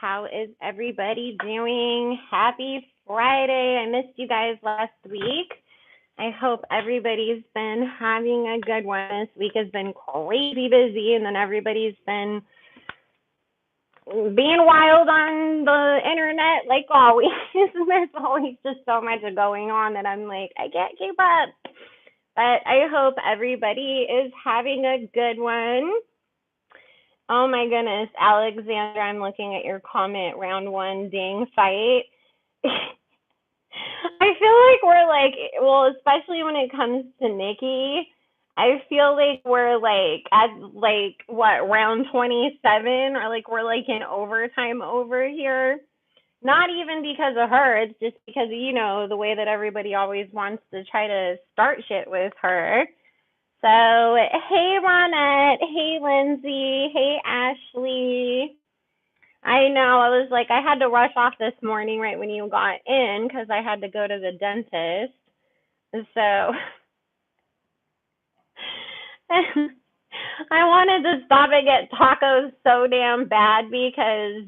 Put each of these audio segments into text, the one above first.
How is everybody doing? Happy Friday. I missed you guys last week. I hope everybody's been having a good one. This week has been crazy busy, and then everybody's been being wild on the internet like always. There's always just so much going on that I'm like, I can't keep up. But I hope everybody is having a good one. Oh my goodness, Alexandra, I'm looking at your comment, round one, dang fight. I feel like we're like, well, especially when it comes to Nicki, I feel like we're like at like, what, round 27? Or like we're like in overtime over here. Not even because of her, it's just because, you know, the way that everybody always wants to try to start shit with her. So, hey, Ronette. Hey, Lindsay. Hey, Ashley. I know. I was like, I had to rush off this morning right when you got in because I had to go to the dentist. So, I wanted to stop and get tacos so damn bad because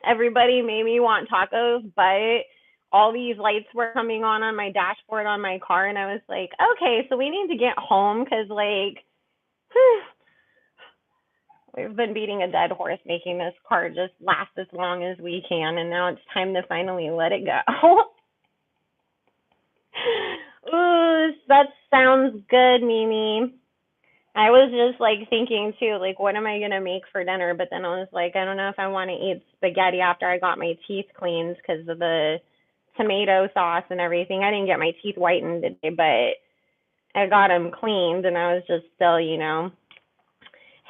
everybody made me want tacos, but all these lights were coming on my dashboard on my car, and I was like, okay, so we need to get home because, like, we've been beating a dead horse making this car just last as long as we can, and now it's time to finally let it go. Ooh, that sounds good, Mimi. I was just, like, thinking, too, like, what am I going to make for dinner? But then I was like, I don't know if I want to eat spaghetti after I got my teeth cleaned because of the tomato sauce and everything. I didn't get my teeth whitened today, but I got them cleaned, and I was just still, you know.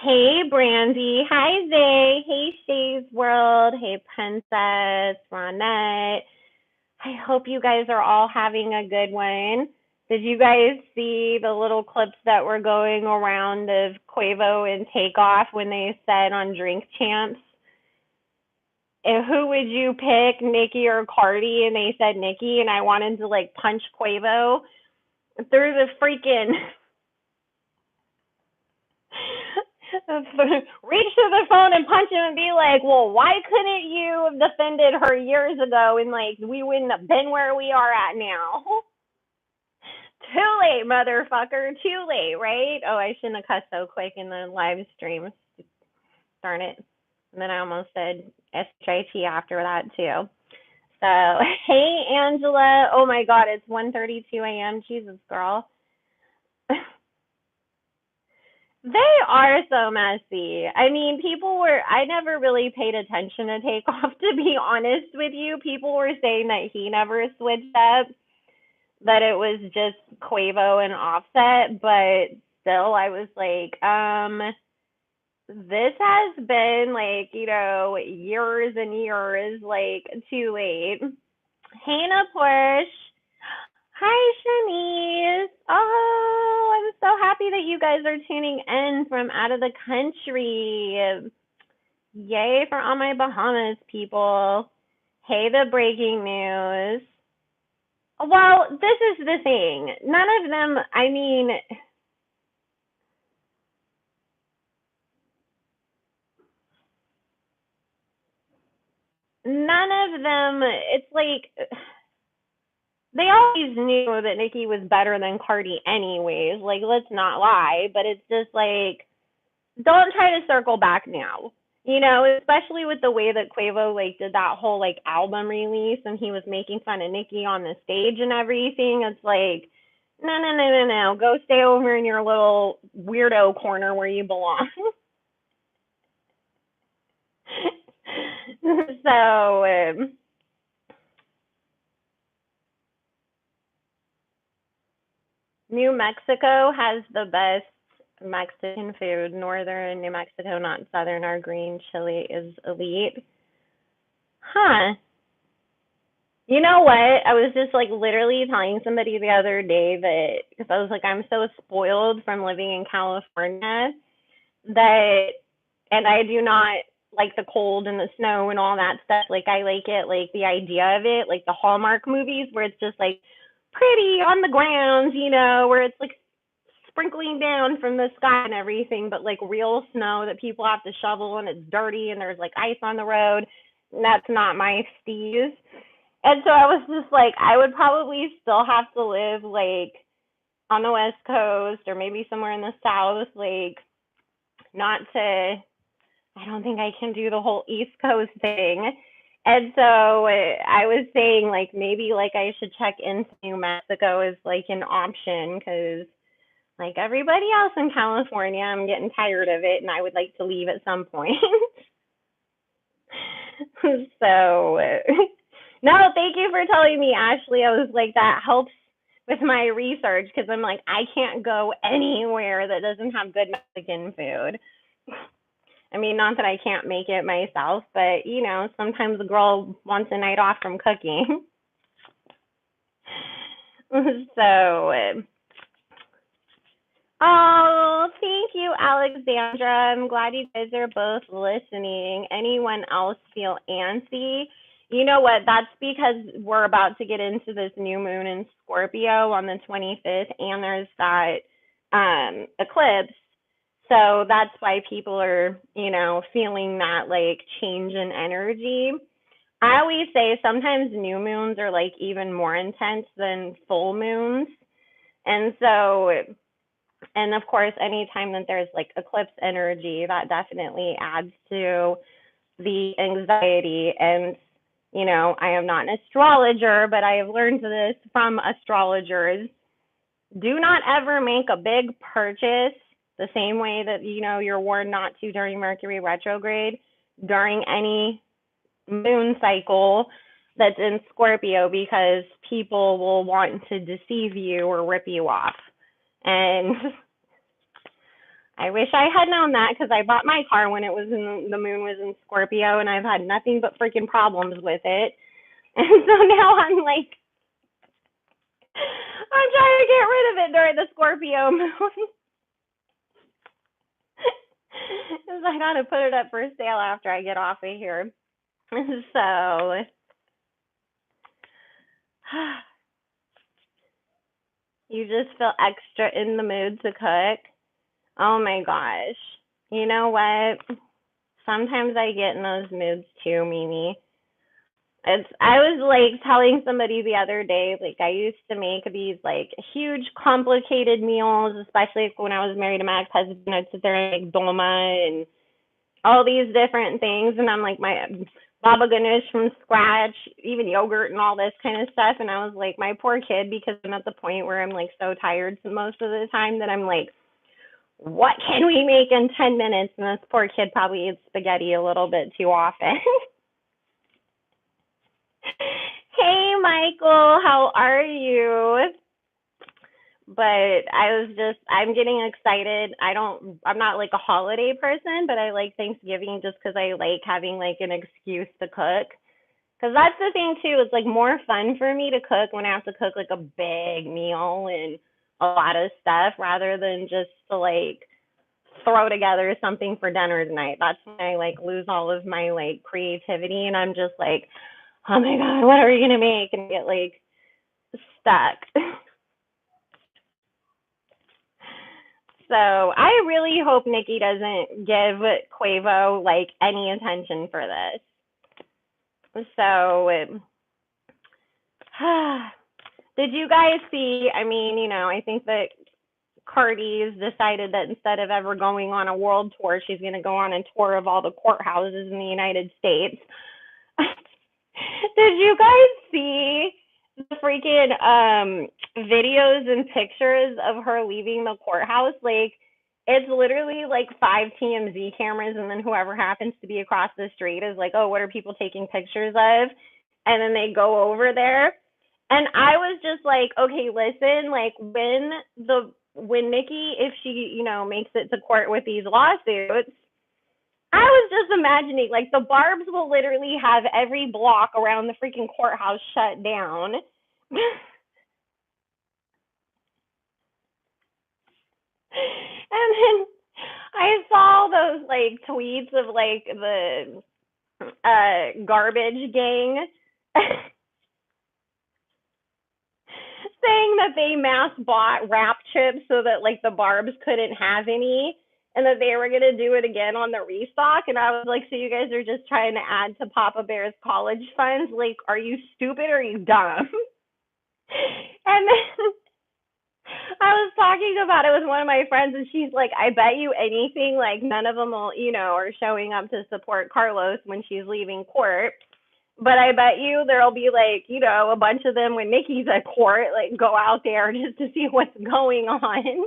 Hey, Brandy. Hi, Zay. Hey, Shay's World. Hey, Princess. Ronette. I hope you guys are all having a good one. Did you guys see the little clips that were going around of Quavo and Takeoff when they said on Drink Champs, and who would you pick, Nicki or Cardi? And they said Nicki, and I wanted to, like, punch Quavo through the freaking reach to the phone and punch him and be like, well, why couldn't you have defended her years ago and, like, we wouldn't have been where we are at now? Too late, motherfucker. Too late, right? Oh, I shouldn't have cussed so quick in the live stream. Darn it. And then I almost said SHIT after that, too. So, hey, Angela. Oh, my God, it's 1:32 a.m. Jesus, girl. They are so messy. I mean, I never really paid attention to Takeoff, to be honest with you. People were saying that he never switched up, that it was just Quavo and Offset, but still I was like, this has been, like, you know, years and years, like, too late. Hannah Push. Hi, Shanice. Oh, I'm so happy that you guys are tuning in from out of the country. Yay for all my Bahamas people. Hey, the breaking news. Well, this is the thing. None of them, I mean, none of them, it's like, they always knew that Nicki was better than Cardi anyways. Like, let's not lie. But it's just like, don't try to circle back now. You know, especially with the way that Quavo, like, did that whole, like, album release and he was making fun of Nicki on the stage and everything. It's like, no. Go stay over in your little weirdo corner where you belong. So, New Mexico has the best Mexican food. Northern New Mexico, not southern. Our green chili is elite. Huh. You know what? I was just, like, literally telling somebody the other day that, because I was like, I'm so spoiled from living in California that, and I do not like the cold and the snow and all that stuff. Like, I like it, like, the idea of it, like the Hallmark movies where it's just, like, pretty on the grounds, you know, where it's, like, sprinkling down from the sky and everything, but like real snow that people have to shovel and it's dirty and there's like ice on the road. That's not my steez. And so I was just like, I would probably still have to live like on the West Coast or maybe somewhere in the South, like not to, I don't think I can do the whole East Coast thing. And so I was saying like maybe like I should check into New Mexico as like an option because like everybody else in California, I'm getting tired of it and I would like to leave at some point. So no, thank you for telling me, Ashley. I was like, that helps with my research because I'm like, I can't go anywhere that doesn't have good Mexican food. I mean, not that I can't make it myself, but you know, sometimes a girl wants a night off from cooking. So, oh, thank you, Alexandra. I'm glad you guys are both listening. Anyone else feel antsy? You know what? That's because we're about to get into this new moon in Scorpio on the 25th, and there's that eclipse. So that's why people are, you know, feeling that like change in energy. I always say sometimes new moons are like even more intense than full moons. And so, and of course, anytime that there's like eclipse energy, that definitely adds to the anxiety. And, you know, I am not an astrologer, but I have learned this from astrologers. Do not ever make a big purchase the same way that, you know, you're warned not to during Mercury retrograde, during any moon cycle that's in Scorpio, because people will want to deceive you or rip you off. And I wish I had known that because I bought my car when it was in the moon was in Scorpio, and I've had nothing but freaking problems with it. And so now I'm like, I'm trying to get rid of it during the Scorpio moon. Because I gotta put it up for sale after I get off of here. So you just feel extra in the mood to cook. Oh my gosh. You know what? Sometimes I get in those moods too, Mimi. I was like telling somebody the other day, like I used to make these like huge complicated meals, especially when I was married to my ex-husband. I'd sit there and make dolma and all these different things, and I'm like my baba ganoush from scratch, even yogurt and all this kind of stuff. And I was like, my poor kid, because I'm at the point where I'm like so tired most of the time that I'm like, what can we make in 10 minutes? And this poor kid probably eats spaghetti a little bit too often. Hey, Michael, how are you? But I'm getting excited. I'm not like a holiday person, but I like Thanksgiving just because I like having like an excuse to cook. Because that's the thing too, it's like more fun for me to cook when I have to cook like a big meal and a lot of stuff rather than just to like throw together something for dinner tonight. That's when I like lose all of my like creativity and I'm just like, oh my God, what are we gonna make? And get like stuck. So I really hope Nicki doesn't give Quavo like any attention for this. So did you guys see, I mean, you know, I think that Cardi's decided that instead of ever going on a world tour, she's going to go on a tour of all the courthouses in the United States. Did you guys see the freaking videos and pictures of her leaving the courthouse? Like, it's literally like 5 TMZ cameras, and then whoever happens to be across the street is like, oh, what are people taking pictures of? And then they go over there. And I was just like, okay, listen, like when Nicki, if she, you know, makes it to court with these lawsuits, I was just imagining, like, the Barbs will literally have every block around the freaking courthouse shut down. And then I saw those, like, tweets of, like, the garbage gang. saying that they mass bought wrap chips so that like the Barbs couldn't have any and that they were going to do it again on the restock. And I was like, so you guys are just trying to add to Papa Bear's college funds? Like, are you stupid or are you dumb? And then I was talking about it with one of my friends, and she's like, I bet you anything, like, none of them will, are showing up to support Carlos when she's leaving court. But I bet you there'll be, like, a bunch of them when Nicki's at court, like, go out there just to see what's going on.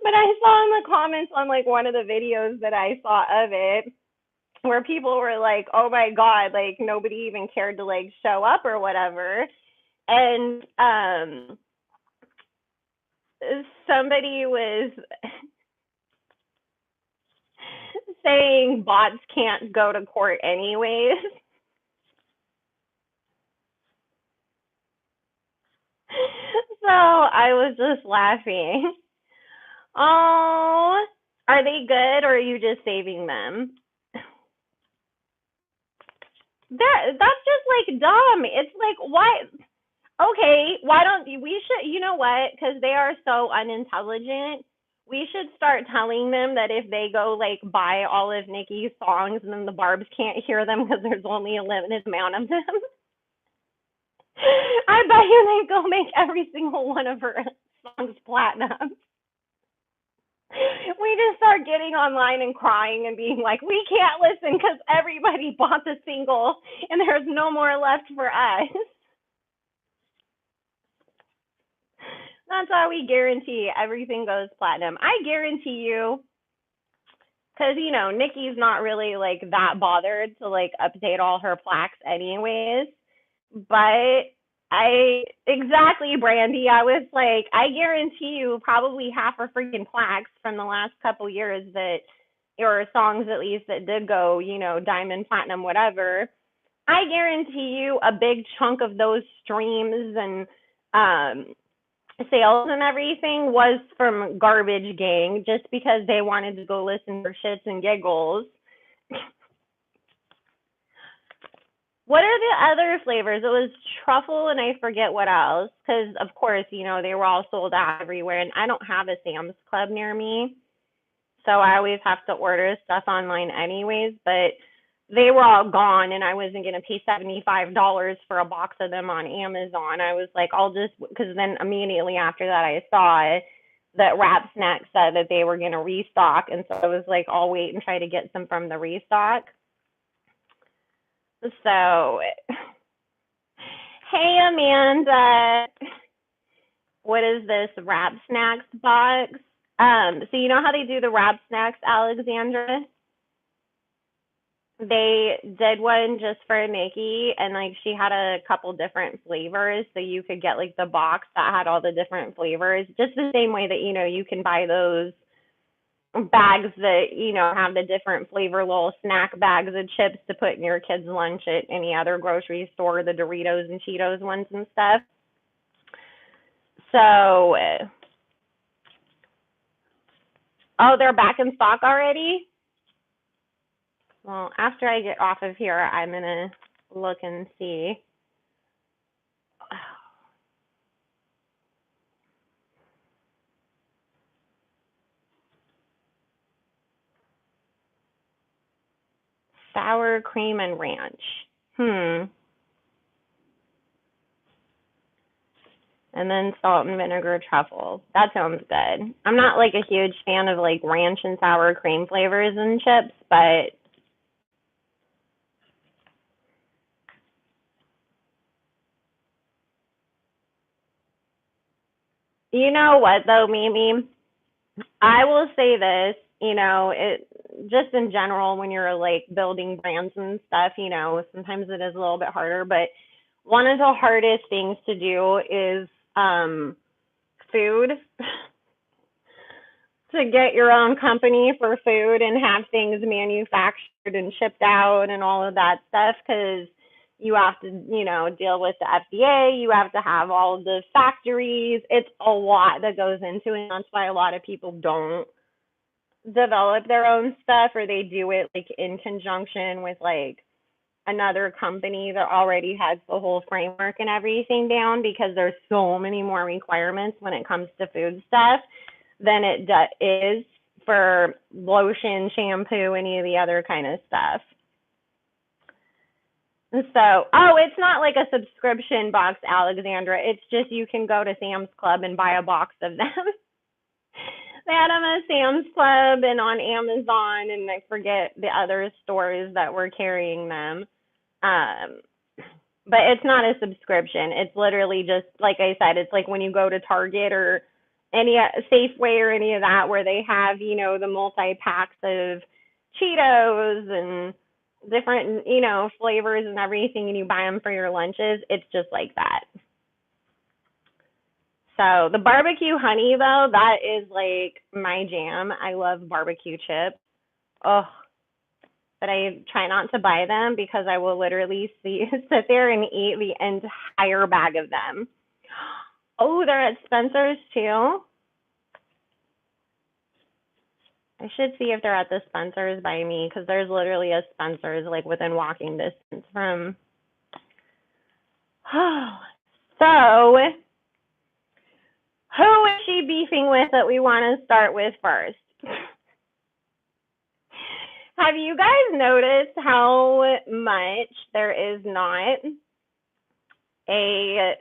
But I saw in the comments on, like, one of the videos that I saw of it, where people were like, oh my God, like, nobody even cared to, like, show up or whatever. And, somebody was saying bots can't go to court anyways. So I was just laughing. Oh, are they good or are you just saving them? That's just like dumb. It's like, why? Okay, why don't we should, you know what? Because they are so unintelligent. We should start telling them that if they go like buy all of Nicki's songs and then the Barbs can't hear them because there's only a limited amount of them. I bet you they go make every single one of her songs platinum. We just start getting online and crying and being like, we can't listen because everybody bought the single and there's no more left for us. That's how we guarantee everything goes platinum. I guarantee you, because, Nicki's not really, like, that bothered to, like, update all her plaques anyways. But exactly, Brandy. I was like, I guarantee you probably half her freaking plaques from the last couple years or songs at least that did go, diamond, platinum, whatever. I guarantee you a big chunk of those streams and, sales and everything was from Garbage Gang just because they wanted to go listen for shits and giggles. What are the other flavors? It was truffle and I forget what else because, of course, they were all sold out everywhere and I don't have a Sam's Club near me. So I always have to order stuff online anyways, but they were all gone and I wasn't going to pay $75 for a box of them on Amazon. I was like, because then immediately after that I saw that Rap Snack said that they were going to restock. And so I was like, I'll wait and try to get some from the restock. So, hey, Amanda, what is this Rap Snacks box? So you know how they do the Rap Snacks, Alexandra? They did one just for Nicki, and like she had a couple different flavors, so you could get like the box that had all the different flavors, just the same way that you can buy those bags that have the different flavor little snack bags of chips to put in your kids' lunch at any other grocery store, the Doritos and Cheetos ones and stuff. So, oh, they're back in stock already? Well, after I get off of here, I'm going to look and see. Sour cream and ranch. And then salt and vinegar truffle. That sounds good. I'm not like a huge fan of like ranch and sour cream flavors and chips, but you know what though, Mimi? I will say this, it just in general when you're like building brands and stuff, sometimes it is a little bit harder, but one of the hardest things to do is food. To get your own company for food and have things manufactured and shipped out and all of that stuff, because you have to, deal with the FDA. You have to have all of the factories. It's a lot that goes into it. And that's why a lot of people don't develop their own stuff, or they do it like in conjunction with like another company that already has the whole framework and everything down, because there's so many more requirements when it comes to food stuff than it is for lotion, shampoo, any of the other kind of stuff. So, oh, it's not like a subscription box, Alexandra. It's just you can go to Sam's Club and buy a box of them. They had them at Sam's Club and on Amazon, and I forget the other stores that were carrying them. But it's not a subscription. It's literally just, like I said, it's like when you go to Target or any Safeway or any of that, where they have, you know, the multi-packs of Cheetos and different, you know, flavors and everything, and you buy them for your lunches. It's just like that. So the barbecue honey, though, that is like my jam. I love barbecue chips. Oh, but I try not to buy them because I will literally sit there and eat the entire bag of them. Oh, they're at Spencer's too. I should see if they're at the Spencer's by me, because there's literally a Spencer's like within walking distance from. So, who is she beefing with that we want to start with first? Have you guys noticed how much there's not a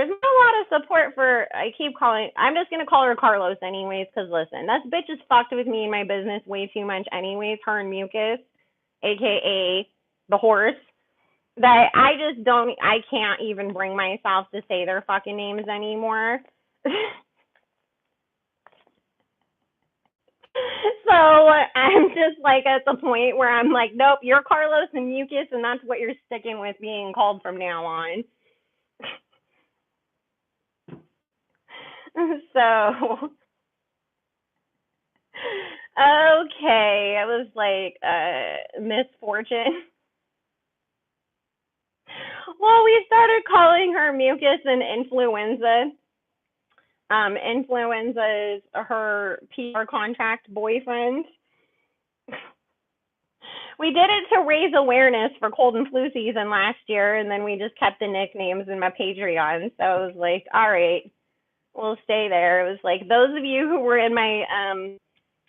lot of support for, I'm just going to call her Carlos anyways, because listen, that bitch has fucked with me and my business way too much anyways, her and Mucus, aka the horse, that I can't even bring myself to say their fucking names anymore. So I'm just like at the point where I'm like, nope, you're Carlos and Mucus, and that's what you're sticking with being called from now on. So, okay, it was like misfortune. Well, we started calling her Mucus and Influenza. Influenza is her PR contract boyfriend. We did it to raise awareness for cold and flu season last year, and then we just kept the nicknames in my Patreon. So I was like, all right, we'll stay there. It was like those of you who were in my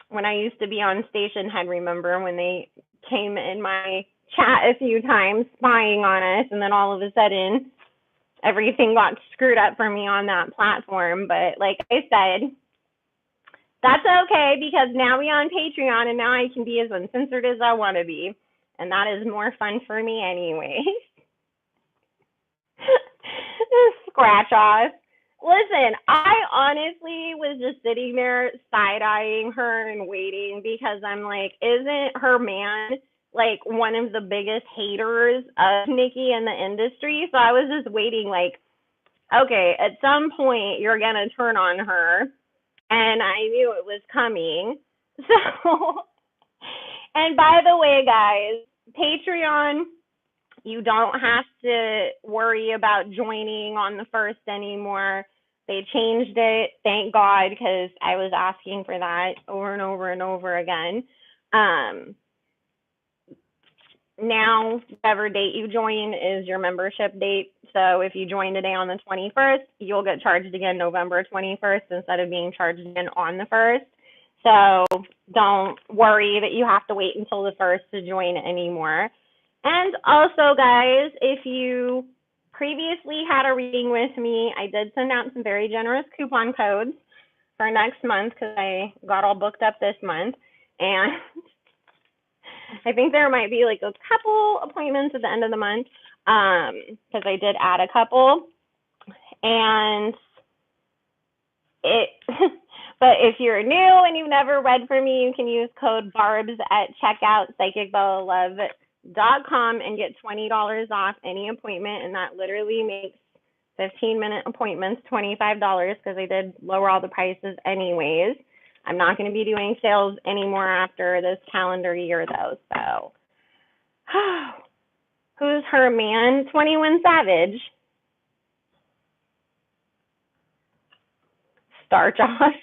when I used to be on Stationhead, remember when they came in my chat a few times spying on us, and then all of a sudden everything got screwed up for me on that platform. But like I said, that's okay, because now we on Patreon, and now I can be as uncensored as I want to be, and that is more fun for me anyway. Scratch off. Listen, I honestly was just sitting there side-eyeing her and waiting, because I'm like, isn't her man like one of the biggest haters of Nicki in the industry? So I was just waiting like, okay, at some point you're going to turn on her, and I knew it was coming. So, and by the way, guys, Patreon, you don't have to worry about joining on the first anymore. They changed it, thank God, because I was asking for that over and over and over again. Now, whatever date you join is your membership date. So if you join today on the 21st, you'll get charged again November 21st instead of being charged again on the 1st. So don't worry that you have to wait until the 1st to join anymore. And also, guys, if you previously had a reading with me, I did send out some very generous coupon codes for next month, because I got all booked up this month. And I think there might be like a couple appointments at the end of the month, because I did add a couple. And but if you're new and you've never read for me, you can use code BARBS at checkout, psychicbellalove.com, and get $20 off any appointment. And that literally makes 15-minute appointments $25, because I did lower all the prices anyways. I'm not going to be doing sales anymore after this calendar year, though. So, who's her man? 21 Savage. Starch off.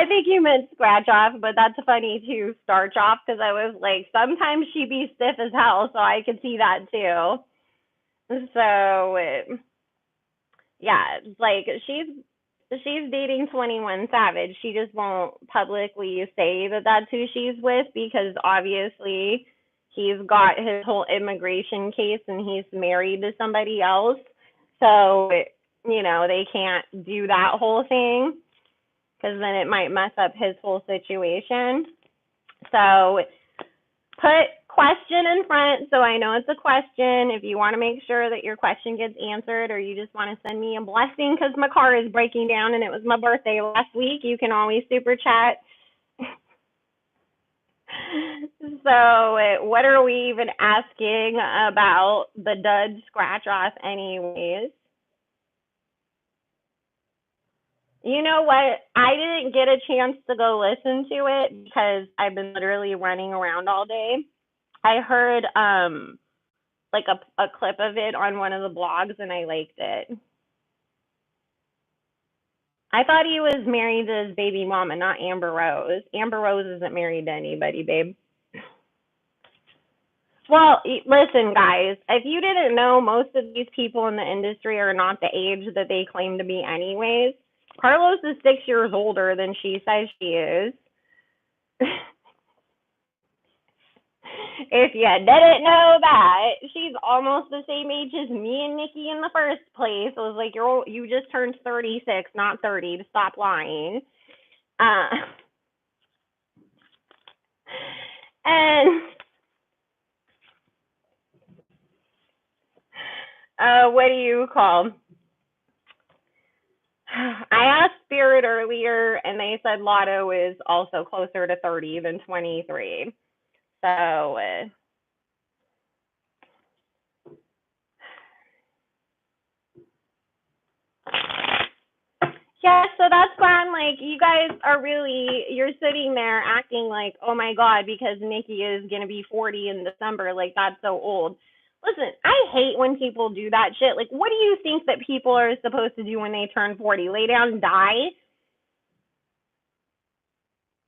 I think you meant scratch off, but that's funny too, starch off, because I was like, sometimes she be stiff as hell, so I could see that too. So yeah, like she's dating 21 Savage. She just won't publicly say that that's who she's with because obviously he's got his whole immigration case and he's married to somebody else. So, they can't do that whole thing because then it might mess up his whole situation. So, put question in front so I know it's a question. If you want to make sure that your question gets answered or you just want to send me a blessing because my car is breaking down and it was my birthday last week, you can always super chat. So what are we even asking about the dud scratch off anyways? You know what? I didn't get a chance to go listen to it because I've been literally running around all day. I heard like a clip of it on one of the blogs and I liked it. I thought he was married to his baby mama, not Amber Rose. Amber Rose isn't married to anybody, babe. Well, listen, guys, if you didn't know, most of these people in the industry are not the age that they claim to be anyways. Carlos is 6 years older than she says she is. If you didn't know that, she's almost the same age as me and Nicki in the first place. I was like, you just turned 36, not 30, to stop lying. And what do you call? I asked Spirit earlier, and they said Lotto is also closer to 30 than 23. So, yeah, so that's why I'm like, you guys are you're sitting there acting like, oh my God, because Nicki is going to be 40 in December. Like, that's so old. Listen, I hate when people do that shit. Like, what do you think that people are supposed to do when they turn 40? Lay down and die?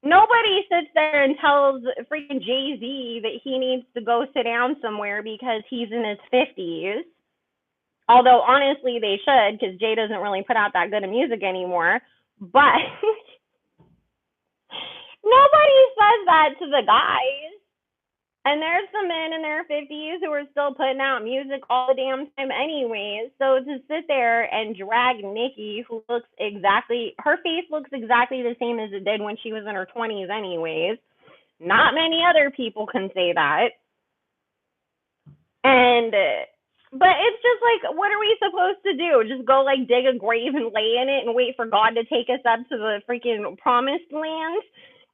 Nobody sits there and tells freaking Jay-Z that he needs to go sit down somewhere because he's in his 50s. Although, honestly, they should because Jay doesn't really put out that good of music anymore. But nobody says that to the guys. And there's some men in their 50s who are still putting out music all the damn time anyways. So to sit there and drag Nicki, who looks her face looks exactly the same as it did when she was in her 20s anyways. Not many other people can say that. But it's just like, what are we supposed to do? Just go like dig a grave and lay in it and wait for God to take us up to the freaking promised land?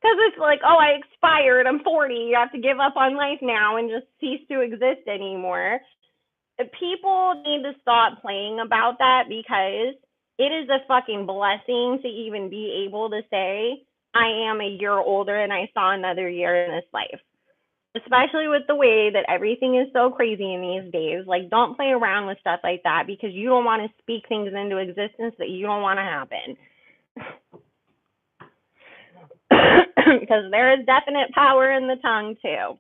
Because it's like, oh, I expired. I'm 40. You have to give up on life now and just cease to exist anymore. People need to stop playing about that because it is a fucking blessing to even be able to say, I am a year older and I saw another year in this life. Especially with the way that everything is so crazy in these days. Like, don't play around with stuff like that because you don't want to speak things into existence that you don't want to happen. Because there is definite power in the tongue too.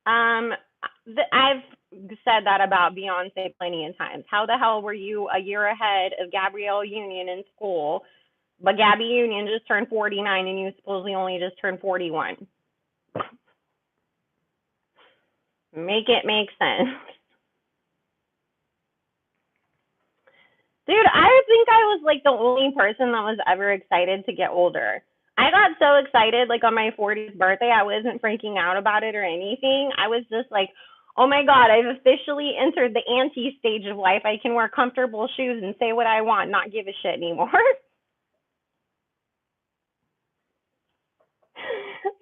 I've said that about Beyonce plenty of times. How the hell were you a year ahead of Gabrielle Union in school, but Gabby Union just turned 49 and you supposedly only just turned 41? Make it make sense. Dude, I think I was like the only person that was ever excited to get older. I got so excited, like on my 40th birthday, I wasn't freaking out about it or anything. I was just like, oh my God, I've officially entered the anti stage of life. I can wear comfortable shoes and say what I want, not give a shit anymore.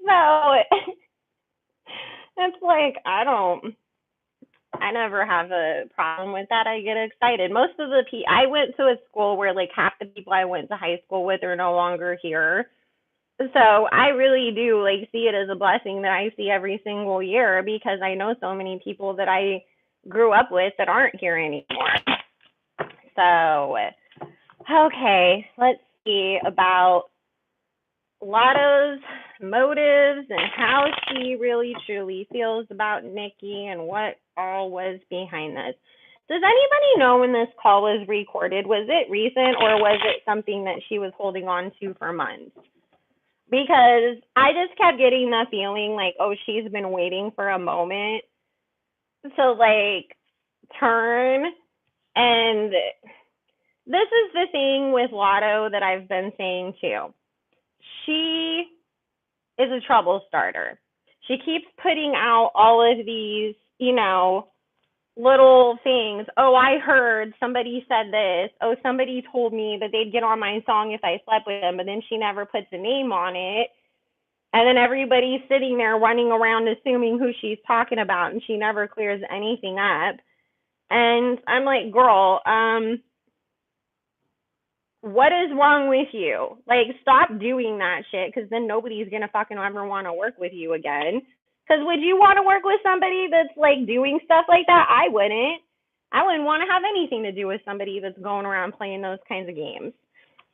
So it's like, I never have a problem with that. I get excited. Most of the people, I went to a school where like half the people I went to high school with are no longer here. So I really do like see it as a blessing that I see every single year because I know so many people that I grew up with that aren't here anymore. So, okay, let's see about Lotto's motives and how she really truly feels about Nicki and what all was behind this. Does anybody know when this call was recorded? Was it recent or was it something that she was holding on to for months? Because I just kept getting the feeling like, oh, she's been waiting for a moment to like turn. And this is the thing with Lotto that I've been saying too. She is a trouble starter. She keeps putting out all of these, little things. Oh, I heard somebody said this. Oh, somebody told me that they'd get on my song if I slept with them, but then she never puts a name on it. And then everybody's sitting there running around assuming who she's talking about, and she never clears anything up. And I'm like, girl, what is wrong with you? Like, stop doing that shit, because then nobody's gonna fucking ever want to work with you again. Because would you want to work with somebody that's like doing stuff like that? I wouldn't. I wouldn't want to have anything to do with somebody that's going around playing those kinds of games.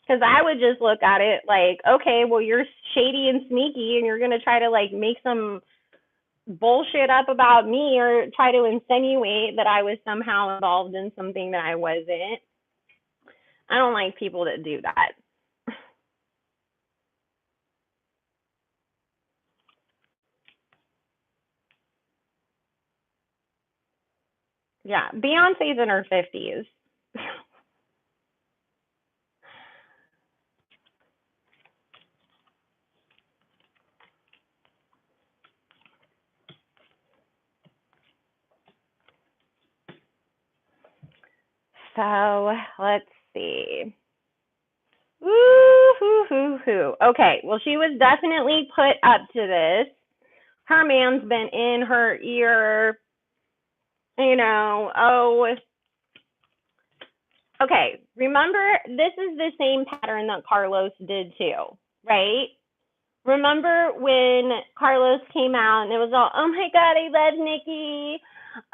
Because I would just look at it like, okay, well, you're shady and sneaky, and you're gonna try to like make some bullshit up about me or try to insinuate that I was somehow involved in something that I wasn't. I don't like people that do that. Yeah, Beyonce's in her 50s. So let's see. Woo hoo hoo hoo. Okay, well, she was definitely put up to this. Her man's been in her ear, oh. Okay, remember, this is the same pattern that Carlos did too, right? Remember when Carlos came out and it was all, oh my God, I love Nicki.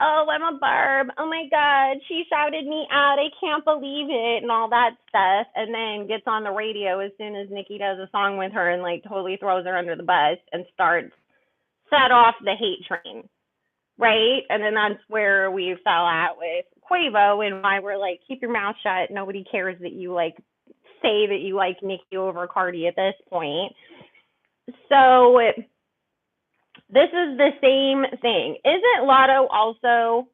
Oh, I'm a barb. Oh my God, she shouted me out. I can't believe it, and all that stuff. And then gets on the radio as soon as Nicki does a song with her and like totally throws her under the bus and starts set off the hate train, right? And then that's where we fell out with Quavo and why we're like, keep your mouth shut. Nobody cares that you like say that you like Nicki over Cardi at this point. So this is the same thing. Isn't Lotto also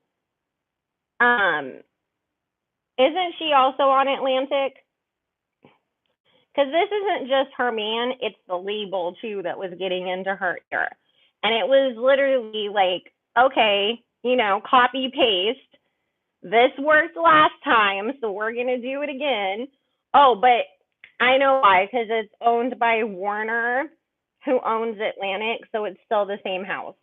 isn't she also on Atlantic? Because this isn't just her man, it's the label too that was getting into her ear. And it was literally like, okay, copy paste. This worked last time, so we're gonna do it again. Oh, but I know why, because it's owned by Warner, who owns Atlantic, so it's still the same house.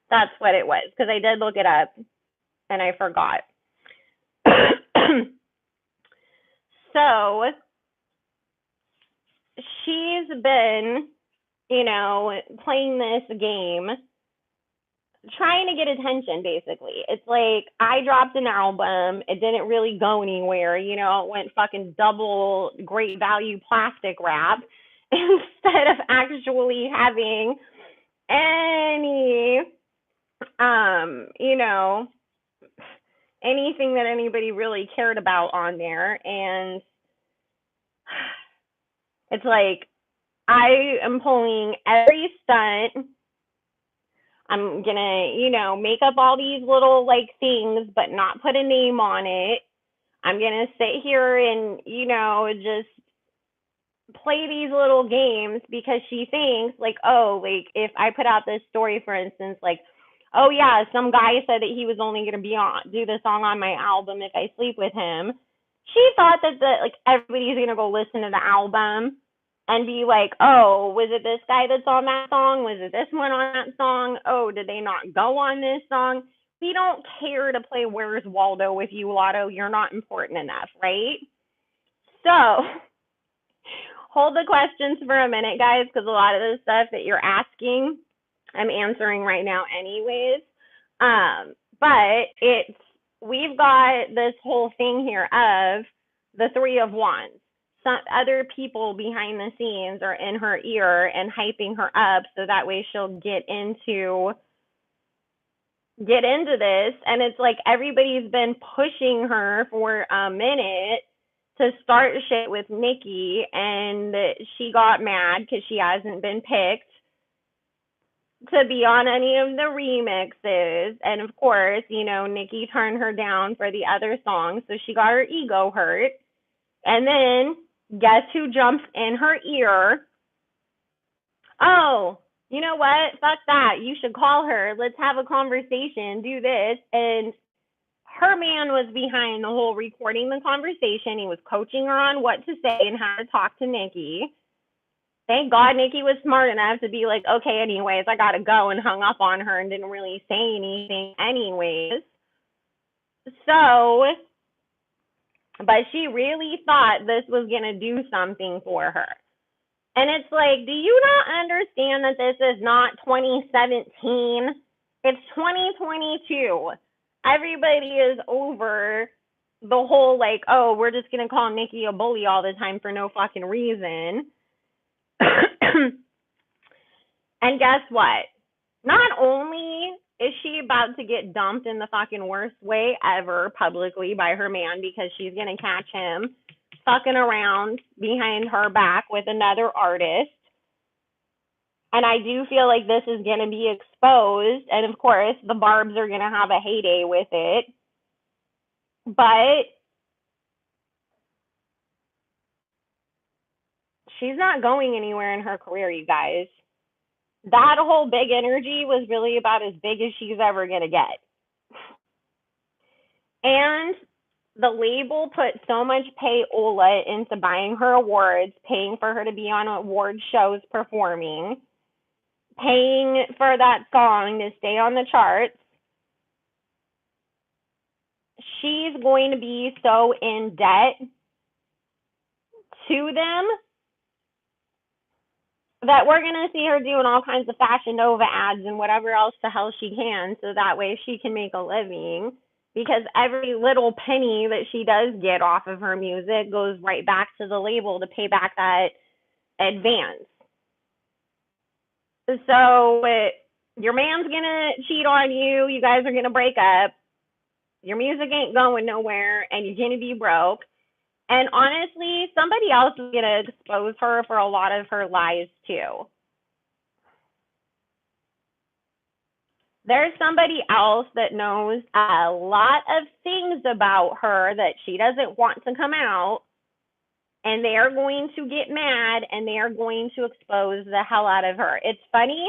That's what it was, because I did look it up and I forgot. So she's been, playing this game, trying to get attention, basically. It's like, I dropped an album, it didn't really go anywhere, it went fucking double great value plastic wrap instead of actually having any anything that anybody really cared about on there. And it's like, I am pulling every stunt. I'm gonna, make up all these little like things, but not put a name on it. I'm gonna sit here and, just play these little games because she thinks like, oh, like if I put out this story, for instance, like, oh yeah, some guy said that he was only gonna do the song on my album if I sleep with him. She thought that like everybody's gonna go listen to the album and be like, oh, was it this guy that's on that song? Was it this one on that song? Oh, did they not go on this song? We don't care to play Where's Waldo with you, Lotto. You're not important enough, right? So hold the questions for a minute, guys, because a lot of the stuff that you're asking, I'm answering right now anyways. But we've got this whole thing here of the Three of Wands. some other people behind the scenes are in her ear and hyping her up so that way she'll get into this. And it's like everybody's been pushing her for a minute to start shit with Nicki, and she got mad because she hasn't been picked to be on any of the remixes. And of course, you know, Nicki turned her down for the other songs, so she got her ego hurt. And then guess who jumps in her ear? Oh, you know what? Fuck that. You should call her. Let's have a conversation, do this. And her man was behind the whole recording the conversation. He was coaching her on what to say and how to talk to Nicki. Thank God Nicki was smart enough to be like, okay, anyways, I gotta go, and hung up on her and didn't really say anything anyways. So, but she really thought this was gonna do something for her. And it's like, do you not understand that this is not 2017? It's 2022. Everybody is over the whole like, oh, we're just gonna call Nicki a bully all the time for no fucking reason. And guess what? Not only is she about to get dumped in the fucking worst way ever publicly by her man because she's gonna catch him fucking around behind her back with another artist. And I do feel like this is gonna be exposed, and of course the Barbs are gonna have a heyday with it. But she's not going anywhere in her career, you guys. That whole big energy was really about as big as she's ever going to get. And the label put so much payola into buying her awards, paying for her to be on award shows performing, paying for that song to stay on the charts. She's going to be so in debt to them that we're going to see her doing all kinds of Fashion Nova ads and whatever else the hell she can, so that way she can make a living, because every little penny that she does get off of her music goes right back to the label to pay back that advance. So your man's going to cheat on you, you guys are going to break up, your music ain't going nowhere, and you're going to be broke. And honestly, somebody else is going to expose her for a lot of her lies, too. There's somebody else that knows a lot of things about her that she doesn't want to come out, and they are going to get mad, and they are going to expose the hell out of her. It's funny.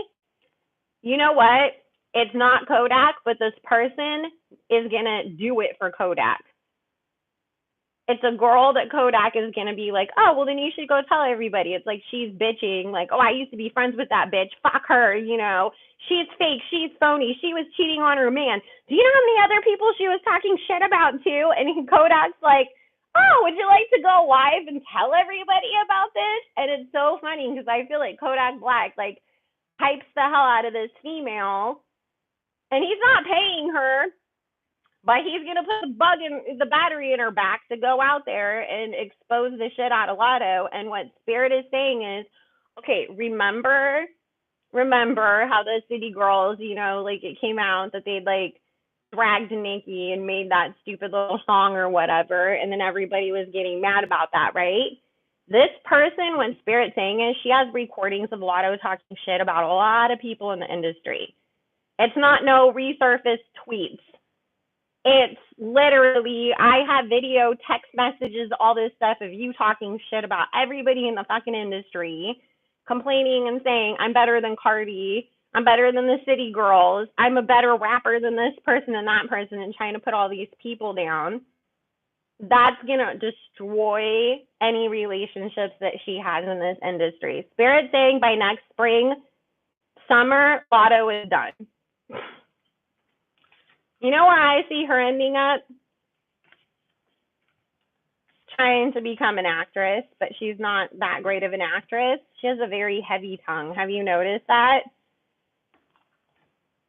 You know what? It's not Kodak, but this person is going to do it for Kodak. It's a girl that Kodak is going to be like, oh, well, then you should go tell everybody. It's like she's bitching, like, oh, I used to be friends with that bitch. Fuck her, you know. She's fake. She's phony. She was cheating on her man. Do you know how many other people she was talking shit about, too? And Kodak's like, oh, would you like to go live and tell everybody about this? And it's so funny because I feel like Kodak Black, like, hypes the hell out of this female. And he's not paying her, but he's going to put the battery in her back to go out there and expose the shit out of Lotto. And what Spirit is saying is, okay, remember how the City Girls, you know, like it came out that they'd like dragged Nicki and made that stupid little song or whatever. And then everybody was getting mad about that, right? This person, what Spirit's saying is, she has recordings of Lotto talking shit about a lot of people in the industry. It's not no resurfaced tweets. It's literally, I have video, text messages, all this stuff of you talking shit about everybody in the fucking industry, complaining and saying, I'm better than Cardi, I'm better than the City Girls, I'm a better rapper than this person and that person, and trying to put all these people down. That's going to destroy any relationships that she has in this industry. Spirit saying by next spring, summer, Lotto is done. You know where I see her ending up? Trying to become an actress, but she's not that great of an actress. She has a very heavy tongue. Have you noticed that?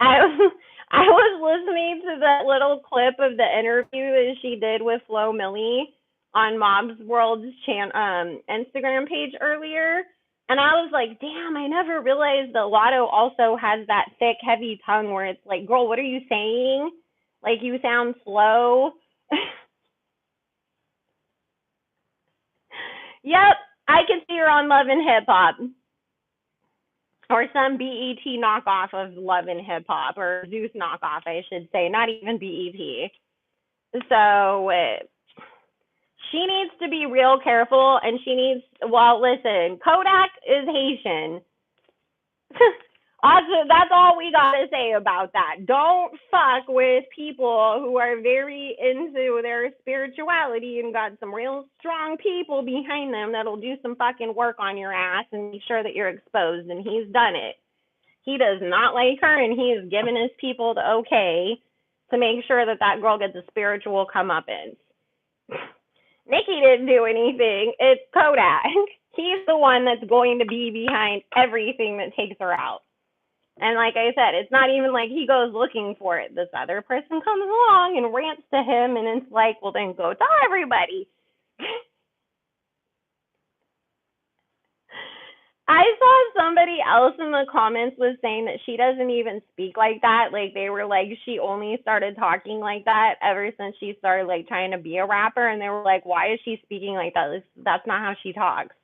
I was listening to that little clip of the interview that she did with Flo Milli on Mob's World's Instagram page earlier, and I was like, damn, I never realized that Lotto also has that thick, heavy tongue where it's like, girl, what are you saying? Like, you sound slow. Yep, I can see her on Love and Hip Hop. Or some BET knockoff of Love and Hip Hop, or Zeus knockoff, I should say, not even BET. So she needs to be real careful, and she needs, well, listen, Kodak is Haitian. Also, that's all we got to say about that. Don't fuck with people who are very into their spirituality and got some real strong people behind them that'll do some fucking work on your ass and make sure that you're exposed, and he's done it. He does not like her, and he has given his people the okay to make sure that that girl gets a spiritual comeuppance. Nicki didn't do anything. It's Kodak. He's the one that's going to be behind everything that takes her out. And like I said, it's not even like he goes looking for it. This other person comes along and rants to him, and it's like, well, then go tell everybody. I saw somebody else in the comments was saying that she doesn't even speak like that. Like, they were like, she only started talking like that ever since she started like trying to be a rapper, and they were like, why is she speaking like that? That's not how she talks.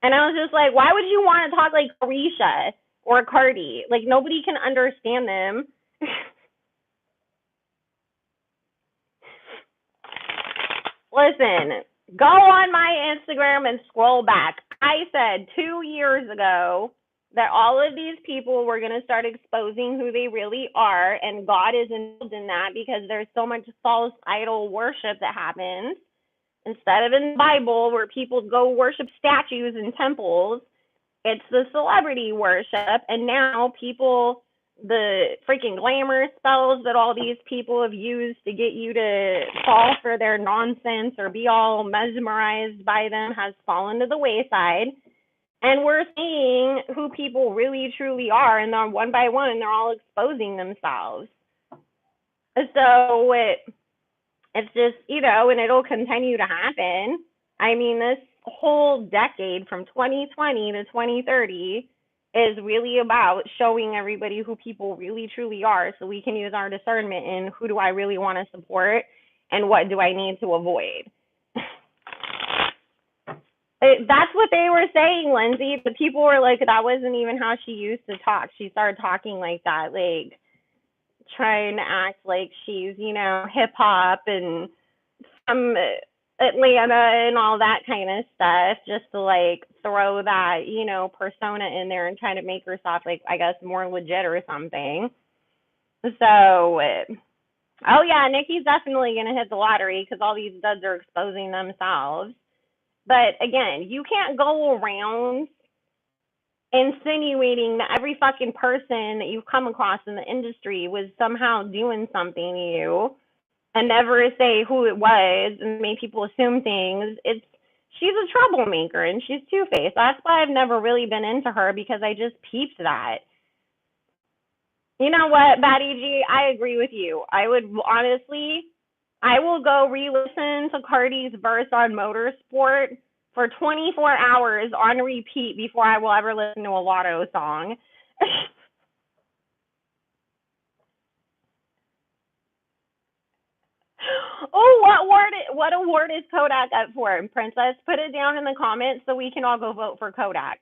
And I was just like, why would you want to talk like Carisha or Cardi? Like, nobody can understand them. Listen, go on my Instagram and scroll back. I said 2 years ago that all of these people were going to start exposing who they really are, and God is involved in that because there's so much false idol worship that happens. Instead of in the Bible where people go worship statues in temples, it's the celebrity worship, and now people, the freaking glamour spells that all these people have used to get you to fall for their nonsense or be all mesmerized by them has fallen to the wayside. And we're seeing who people really truly are, and then one by one, they're all exposing themselves. So it's just, and it'll continue to happen. I mean, this whole decade from 2020 to 2030 is really about showing everybody who people really truly are, so we can use our discernment in who do I really want to support and what do I need to avoid. That's what they were saying, Lindsay. The people were like, that wasn't even how she used to talk. She started talking like that, like trying to act like she's, hip hop and from Atlanta and all that kind of stuff, just to like throw that, persona in there and try to make herself like, I guess, more legit or something. So, oh yeah, Nicki's definitely gonna hit the lottery because all these duds are exposing themselves. But again, you can't go around insinuating that every fucking person that you've come across in the industry was somehow doing something to you and never say who it was and make people assume things. She's a troublemaker and she's two-faced. That's why I've never really been into her, because I just peeped that. You know what, Batty G, I agree with you. I would honestly, I will go re-listen to Cardi's verse on Motorsport for 24 hours on repeat before I will ever listen to a Lotto song. Oh, what award is Kodak up for? Princess, put it down in the comments so we can all go vote for Kodak.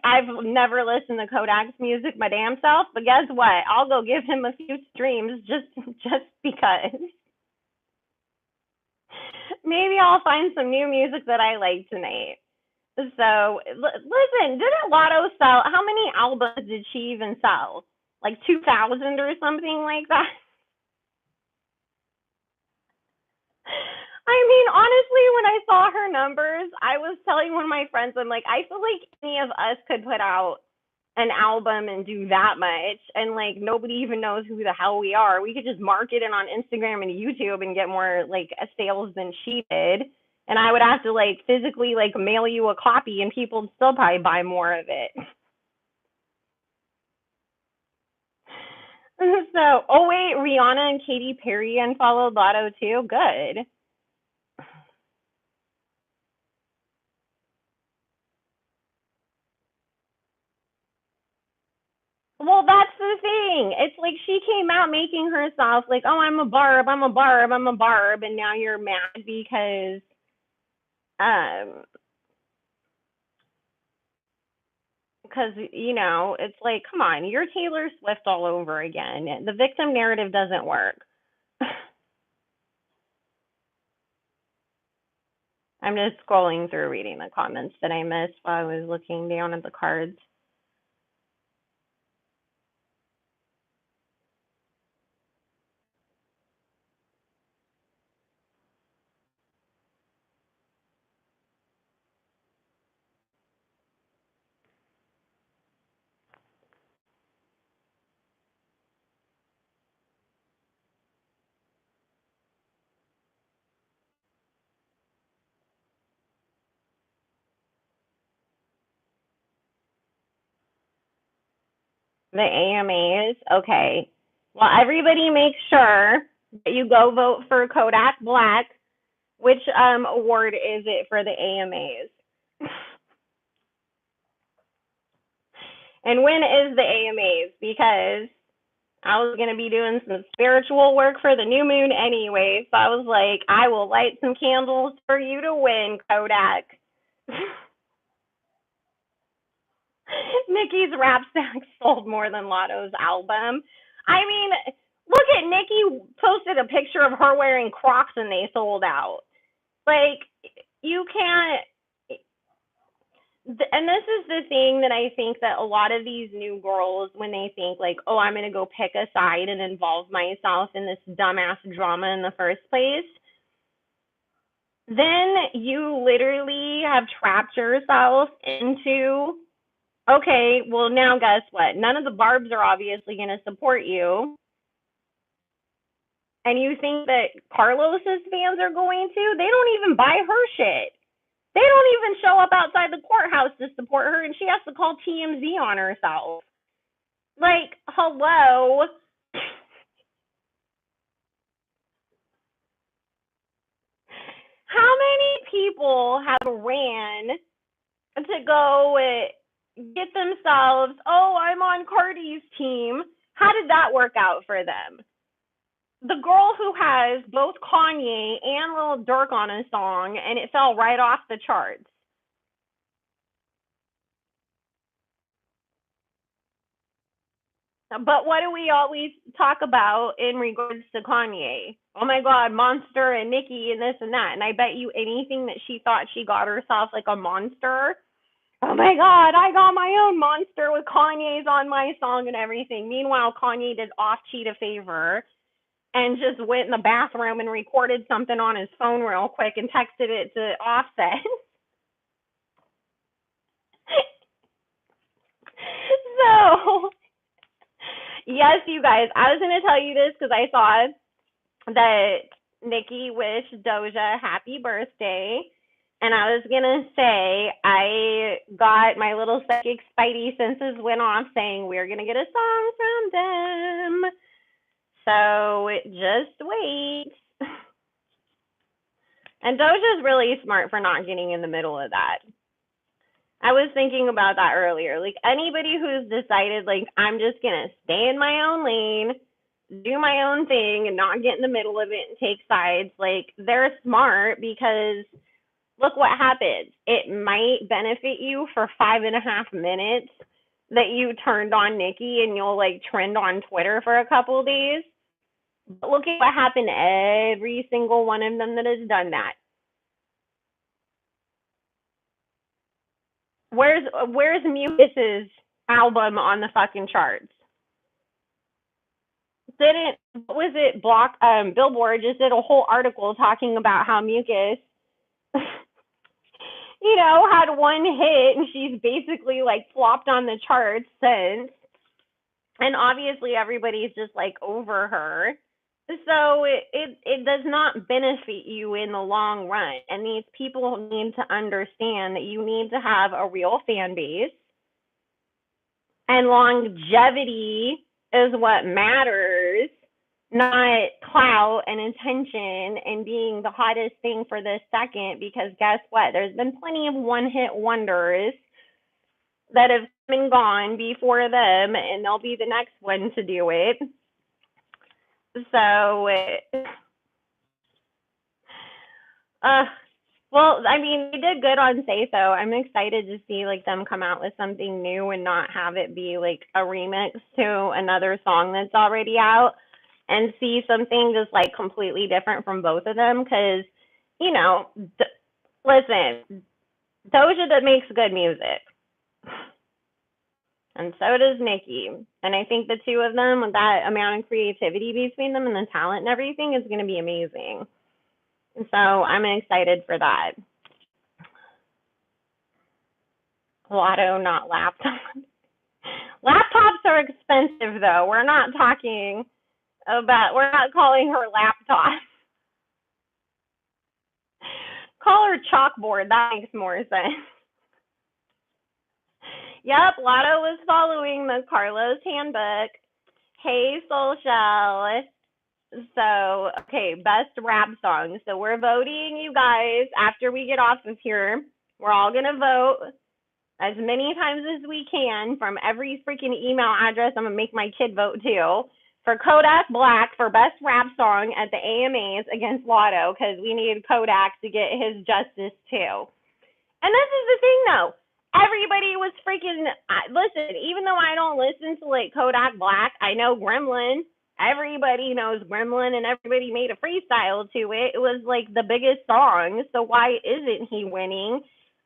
I've never listened to Kodak's music my damn self, but guess what? I'll go give him a few streams just because. Maybe I'll find some new music that I like tonight. So, listen, didn't Lotto sell, how many albums did she even sell? Like 2,000 or something like that? I mean, honestly, when I saw her numbers, I was telling one of my friends, I'm like, I feel like any of us could put out an album and do that much, and like nobody even knows who the hell we are. We could just market it on Instagram and YouTube and get more like sales than she did. And I would have to like physically like mail you a copy, and people would still probably buy more of it. So, oh wait, Rihanna and Katy Perry unfollowed Lotto too. Good. Well, that's the thing. It's like she came out making herself like, oh, I'm a barb, I'm a barb, I'm a barb, and now you're mad um, because it's like, come on, you're Taylor Swift all over again. The victim narrative doesn't work. I'm just scrolling through reading the comments that I missed while I was looking down at the cards. The AMAs, okay. Well, everybody make sure that you go vote for Kodak Black. Which award is it for the AMAs? And when is the AMAs? Because I was going to be doing some spiritual work for the new moon anyway. So I was like, I will light some candles for you to win, Kodak. Nicki's rap stack sold more than Lotto's album. I mean, look at Nicki posted a picture of her wearing Crocs and they sold out. Like, you can't. And this is the thing that I think that a lot of these new girls, when they think like, oh, I'm going to go pick a side and involve myself in this dumbass drama in the first place, then you literally have trapped yourself into, okay, well, now guess what? None of the barbs are obviously going to support you. And you think that Carlos's fans are going to? They don't even buy her shit. They don't even show up outside the courthouse to support her, and she has to call TMZ on herself. Like, hello. How many people have ran to go get themselves, oh, I'm on Cardi's team? How did that work out for them? The girl who has both Kanye and Lil Durk on a song, and it fell right off the charts. But what do we always talk about in regards to Kanye? Oh my God, Monster and Nicki and this and that. And I bet you anything that she thought she got herself like a monster. Oh my God, I got my own monster with Kanye's on my song and everything. Meanwhile, Kanye did off cheat a favor and just went in the bathroom and recorded something on his phone real quick and texted it to Offset. So, yes, you guys, I was going to tell you this because I saw that Nicki wished Doja happy birthday. And I was gonna say I got my little psychic spidey senses went off saying we're gonna get a song from them. So just wait. And Doja's really smart for not getting in the middle of that. I was thinking about that earlier. Like anybody who's decided like I'm just gonna stay in my own lane, do my own thing and not get in the middle of it and take sides, like they're smart because look what happens. It might benefit you for 5.5 minutes that you turned on Nicki and you'll like trend on Twitter for a couple of days. But look at what happened to every single one of them that has done that. Where's Mucus's album on the fucking charts? Didn't what was it block Billboard just did a whole article talking about how Mucus had one hit and she's basically like flopped on the charts since. And obviously everybody's just like over her. So it does not benefit you in the long run. And these people need to understand that you need to have a real fan base. And longevity is what matters, not clout and attention and being the hottest thing for this second. Because guess what? There's been plenty of one hit wonders that have been gone before them, and they'll be the next one to do it. So, well, I mean, they did good on Say So. I'm excited to see like them come out with something new and not have it be like a remix to another song that's already out, and see something just like completely different from both of them. Because, you know, listen, Doja makes good music, and so does Nicki. And I think the two of them, with that amount of creativity between them and the talent and everything, is going to be amazing. So I'm excited for that. Lotto, not laptop. Laptops are expensive, though. We're not talking about, we're not calling her laptop. Call her chalkboard. That makes more sense. Yep, Lotto was following the Carlos handbook. Hey, Social. So, okay, best rap song. So we're voting, you guys, after we get off of here. We're all going to vote as many times as we can from every freaking email address. I'm going to make my kid vote too. For Kodak Black for best rap song at the AMAs against Lotto, because we need Kodak to get his justice too. And this is the thing though. Everybody was freaking, listen, even though I don't listen to like Kodak Black, I know Gremlin. Everybody knows Gremlin, and everybody made a freestyle to it. It was like the biggest song. So why isn't he winning?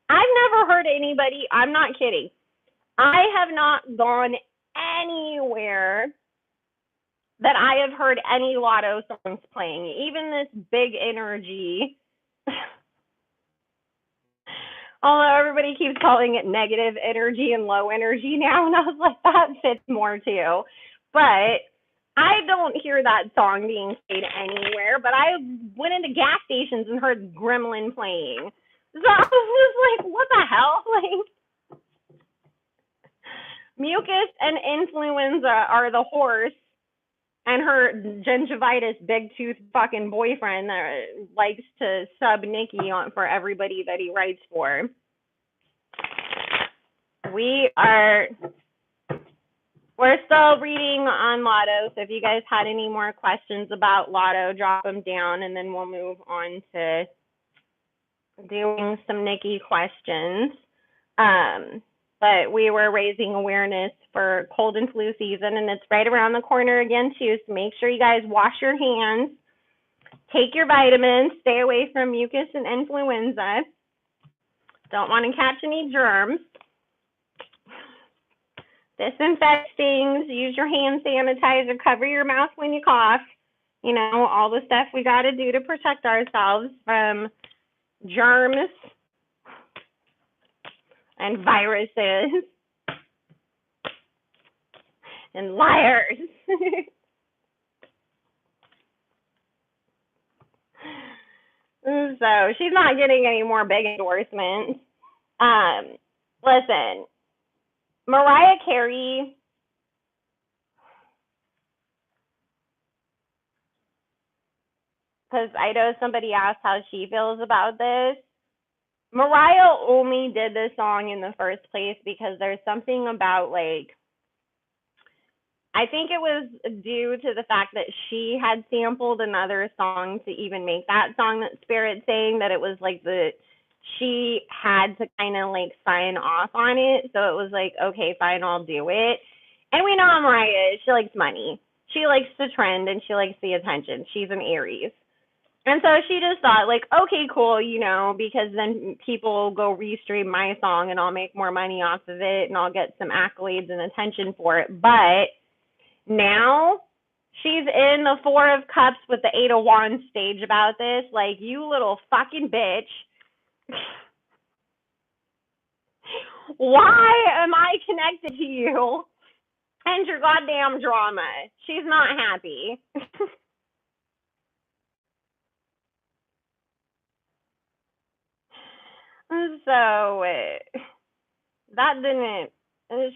I've never heard anybody, I'm not kidding. I have not gone anywhere that I have heard any Lotto songs playing. Even this big energy. Although everybody keeps calling it negative energy and low energy now, and I was like, that fits more too. But I don't hear that song being played anywhere, but I went into gas stations and heard Gremlin playing. So I was just like, what the hell? Like, Mucus and Influenza are the horse, and her gingivitis big tooth fucking boyfriend that likes to sub Nicki on for everybody that he writes for. We're still reading on Lotto, so if you guys had any more questions about Lotto, drop them down, and then we'll move on to doing some Nicki questions. But we were raising awareness for cold and flu season, and it's right around the corner again, too. So make sure you guys wash your hands, take your vitamins, stay away from mucus and influenza. Don't want to catch any germs. Disinfect things, use your hand sanitizer, cover your mouth when you cough. You know, all the stuff we got to do to protect ourselves from germs and viruses and liars. So she's not getting any more big endorsements. Listen, Mariah Carey, because I know somebody asked how she feels about this. Mariah only did this song in the first place because there's something about, like, I think it was due to the fact that she had sampled another song to even make that song that Spirit sang, that it was like she had to kind of like sign off on it. So it was like, okay, fine, I'll do it. And we know Mariah, she likes money. She likes the trend and she likes the attention. She's an Aries. And so she just thought, like, okay, cool, you know, because then people will go restream my song and I'll make more money off of it and I'll get some accolades and attention for it. But now she's in the Four of Cups with the Eight of Wands stage about this. Like, you little fucking bitch. Why am I connected to you and your goddamn drama? She's not happy. So that didn't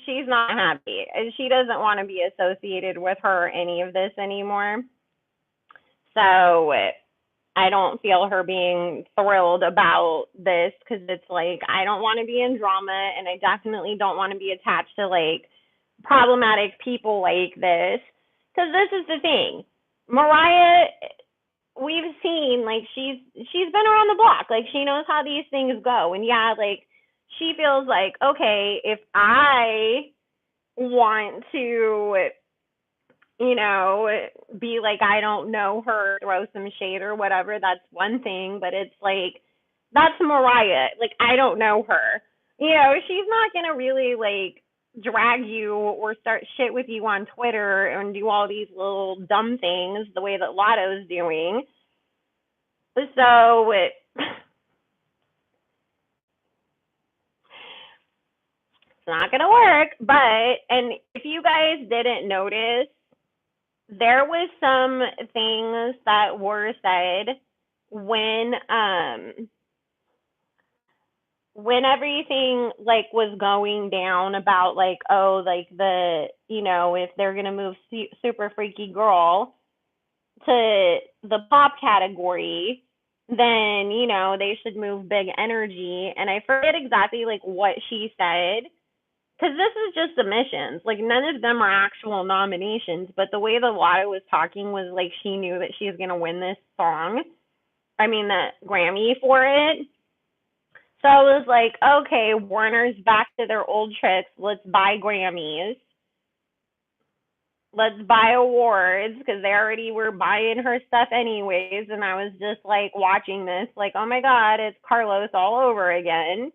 she's not happy. She doesn't want to be associated with her or any of this anymore. So I don't feel her being thrilled about this because it's like, I don't want to be in drama and I definitely don't want to be attached to like problematic people like this. Because this is the thing. Mariah, we've seen like she's been around the block. Like she knows how these things go. And yeah, like she feels like, okay, if I want to, be like, I don't know her, throw some shade or whatever, that's one thing. But it's like, that's Mariah. Like, I don't know her. She's not going to really, like, drag you or start shit with you on Twitter and do all these little dumb things the way that Lotto's doing. So, it's not going to work. But, and if you guys didn't notice, there was some things that were said when everything like was going down about like, oh, like the if they're gonna move super freaky girl to the pop category, then they should move big energy. And I forget exactly like what she said, because this is just submissions. Like, none of them are actual nominations, but the way the Lotto was talking was like she knew that she was going to win this song. I mean, the Grammy for it. So I was like, okay, Warner's back to their old tricks. Let's buy Grammys. Let's buy awards, because they already were buying her stuff anyways. And I was just like watching this, like, oh my God, it's Carlos all over again.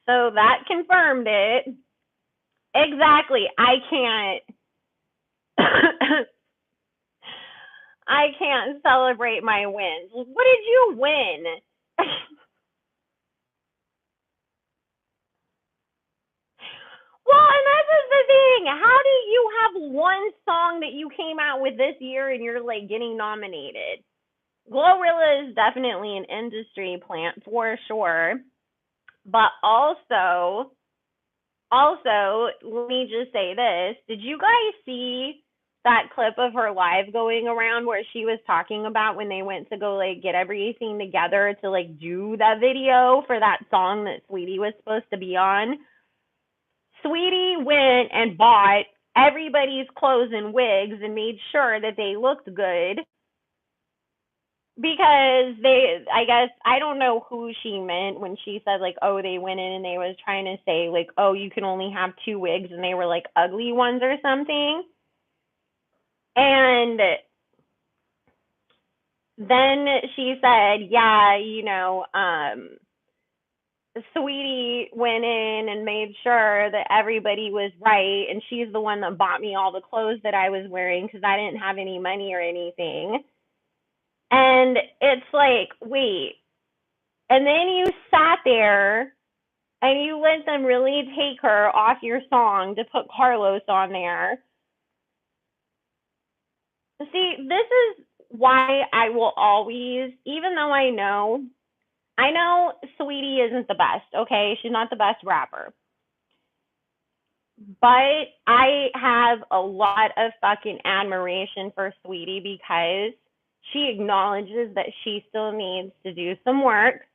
So that confirmed it. Exactly. I can't I can't celebrate my wins. What did you win? Well, and this is the thing. How do you have one song that you came out with this year and you're like getting nominated? Glorilla is definitely an industry plant for sure. But also, let me just say this. Did you guys see that clip of her live going around where she was talking about when they went to go like get everything together to like do that video for that song that Sweetie was supposed to be on? Sweetie went and bought everybody's clothes and wigs and made sure that they looked good, because I guess, I don't know who she meant when she said like, oh, they went in and they was trying to say like, oh, you can only have two wigs and they were like ugly ones or something. And then she said, yeah, Sweetie went in and made sure that everybody was right, and she's the one that bought me all the clothes that I was wearing because I didn't have any money or anything. And it's like, wait. And then you sat there and you let them really take her off your song to put Carlos on there. See, this is why I will always, even though I know Sweetie isn't the best, okay? She's not the best rapper. But I have a lot of fucking admiration for Sweetie because she acknowledges that she still needs to do some work.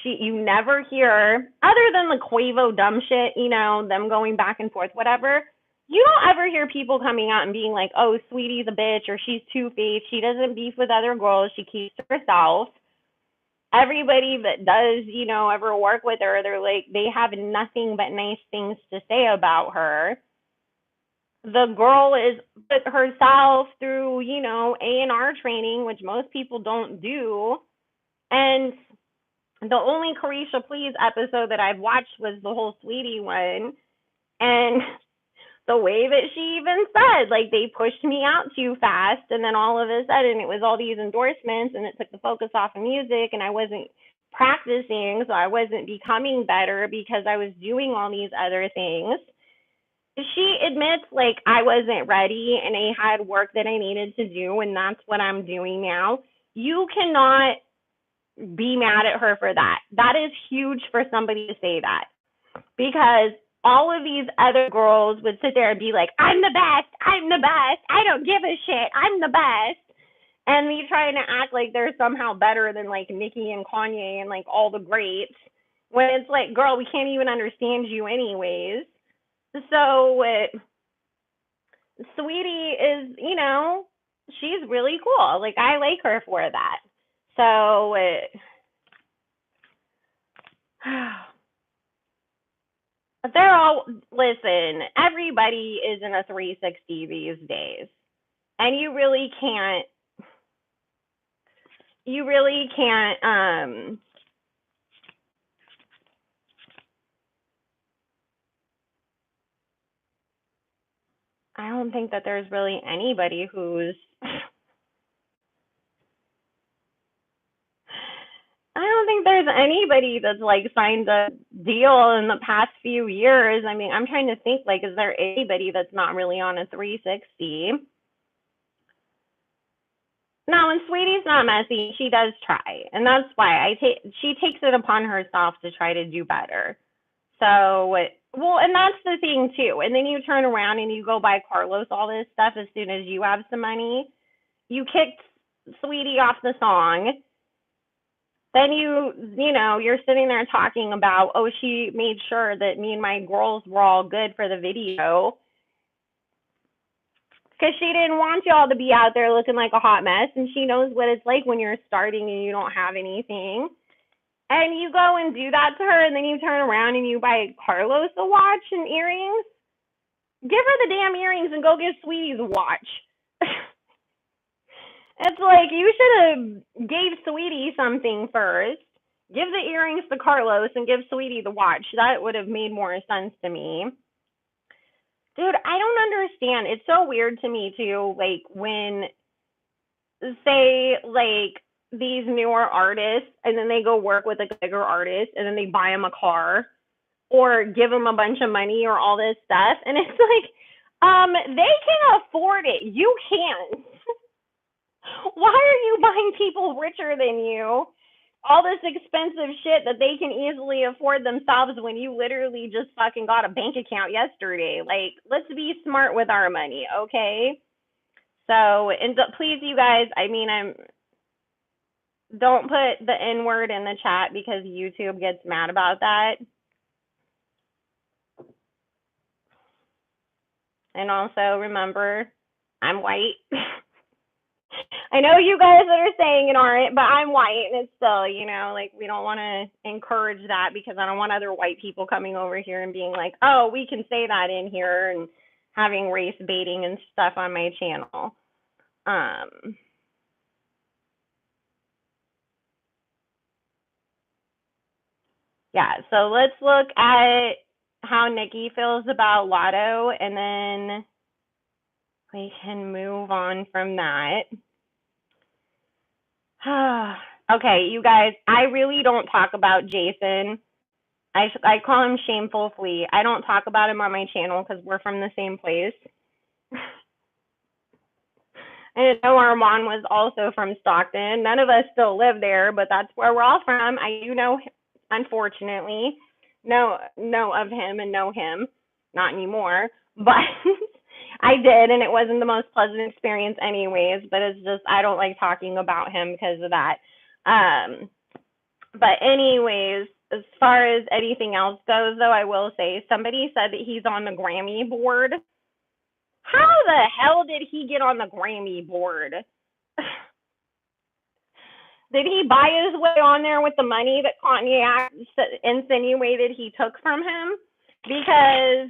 You never hear, other than the Quavo dumb shit, them going back and forth, whatever, you don't ever hear people coming out and being like, oh, Sweetie's a bitch or she's two-faced. She doesn't beef with other girls. She keeps to herself. Everybody that does, ever work with her, they're like, they have nothing but nice things to say about her. The girl is put herself through, A&R training, which most people don't do. And the only Carisha Please episode that I've watched was the whole Sweetie one. And the way that she even said, like, they pushed me out too fast, and then all of a sudden it was all these endorsements, and it took the focus off of music, and I wasn't practicing, so I wasn't becoming better because I was doing all these other things. She admits, like, I wasn't ready, and I had work that I needed to do, and that's what I'm doing now. You cannot be mad at her for that. That is huge for somebody to say that, because all of these other girls would sit there and be like, I'm the best, I'm the best, I don't give a shit, I'm the best. And me trying to act like they're somehow better than like Nicki and Kanye and like all the greats, when it's like, girl, we can't even understand you anyways. So Sweetie is, she's really cool. Like, I like her for that. So they're all, listen, everybody is in a 360 these days. And you really can't, I don't think that there's really anybody who's, I don't think there's anybody that's like signed a deal in the past few years. I mean, I'm trying to think, like, is there anybody that's not really on a 360? No, and Sweetie's not messy. She does try, and that's why she takes it upon herself to try to do better. So, well, and that's the thing too. And then you turn around and you go buy Carlos all this stuff as soon as you have some money. You kicked Sweetie off the song. Then you're sitting there talking about, oh, she made sure that me and my girls were all good for the video because she didn't want y'all to be out there looking like a hot mess, and she knows what it's like when you're starting and you don't have anything. And you go and do that to her, and then you turn around and you buy Carlos a watch and earrings. Give her the damn earrings and go get Sweetie's a watch. It's like, you should have gave Sweetie something first. Give the earrings to Carlos and give Sweetie the watch. That would have made more sense to me. Dude, I don't understand. It's so weird to me too, like when, say, like these newer artists and then they go work with a bigger artist and then they buy them a car or give them a bunch of money or all this stuff, and it's like, they can afford it. You can't. Why are you buying people richer than you all this expensive shit that they can easily afford themselves when you literally just fucking got a bank account yesterday? Like, let's be smart with our money, okay? So, and please, you guys, I mean, don't put the N word in the chat because YouTube gets mad about that. And also remember, I'm white. I know you guys that are saying it aren't, but I'm white, and it's still, like, we don't want to encourage that because I don't want other white people coming over here and being like, oh, we can say that in here and having race baiting and stuff on my channel. Yeah, so let's look at how Nicki feels about Lotto, and then we can move on from that. Okay, you guys, I really don't talk about Jason. I call him Shameful Flea. I don't talk about him on my channel because we're from the same place. And I know Armand was also from Stockton. None of us still live there, but that's where we're all from. I do know, unfortunately, know of him and know him. Not anymore, but I did, and it wasn't the most pleasant experience anyways, but it's just, I don't like talking about him because of that. But anyways, as far as anything else goes, though, I will say, somebody said that he's on the Grammy board. How the hell did he get on the Grammy board? Did he buy his way on there with the money that Kanye insinuated he took from him? Because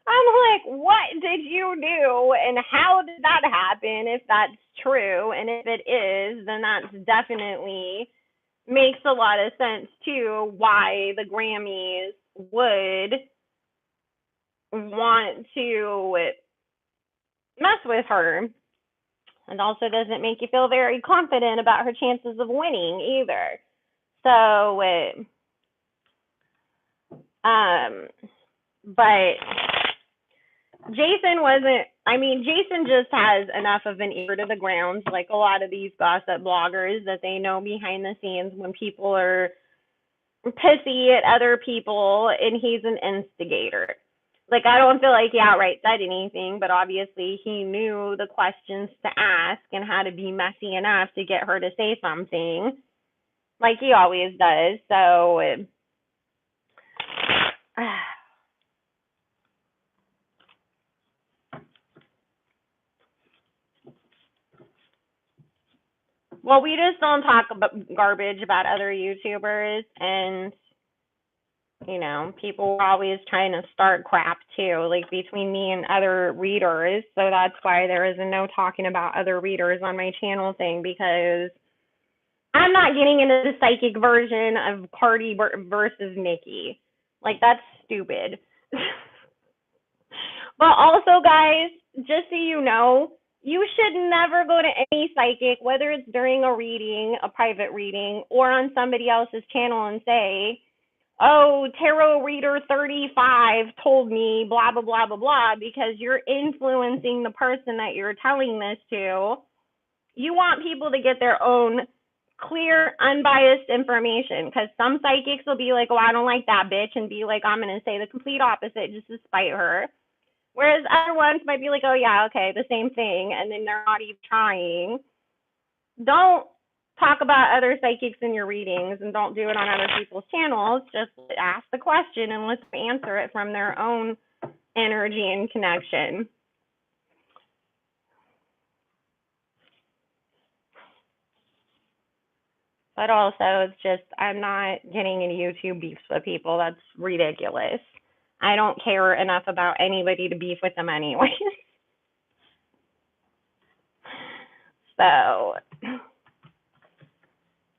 I'm like, what did you do and how did that happen if that's true? And if it is, then that's definitely makes a lot of sense too why the Grammys would want to mess with her. It also doesn't make you feel very confident about her chances of winning either. So, but Jason wasn't, I mean, Jason just has enough of an ear to the ground, like a lot of these gossip bloggers, that they know behind the scenes when people are pissy at other people and he's an instigator. Like, I don't feel like he outright said anything, but obviously he knew the questions to ask and how to be messy enough to get her to say something, like he always does. So, well, we just don't talk about garbage about other YouTubers, and people are always trying to start crap too, like between me and other readers. So that's why there is a no talking about other readers on my channel thing, because I'm not getting into the psychic version of Cardi versus Nicki. Like, that's stupid. But also, guys, just so you know, you should never go to any psychic, whether it's during a reading, a private reading, or on somebody else's channel and say, oh, tarot reader 35 told me blah, blah, blah, blah, blah, because you're influencing the person that you're telling this to. You want people to get their own clear, unbiased information, because some psychics will be like, oh, I don't like that bitch, and be like, I'm going to say the complete opposite just to spite her. Whereas other ones might be like, oh, yeah, okay, the same thing, and then they're not even trying. Don't talk about other psychics in your readings, and don't do it on other people's channels. Just ask the question and let's answer it from their own energy and connection. But also, it's just, I'm not getting into YouTube beefs with people. That's ridiculous. I don't care enough about anybody to beef with them anyways. So,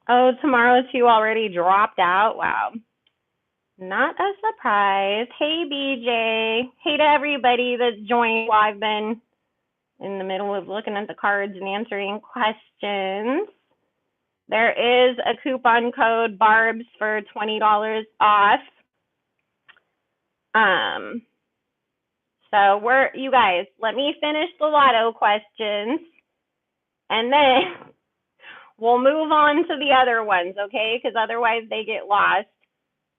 oh, tomorrow too already dropped out. Wow. Not a surprise. Hey, BJ. Hey to everybody that's joined while I've been in the middle of looking at the cards and answering questions. There is a coupon code BARBS for $20 off. So you guys, let me finish the Lotto questions, and then we'll move on to the other ones, okay? Because otherwise they get lost.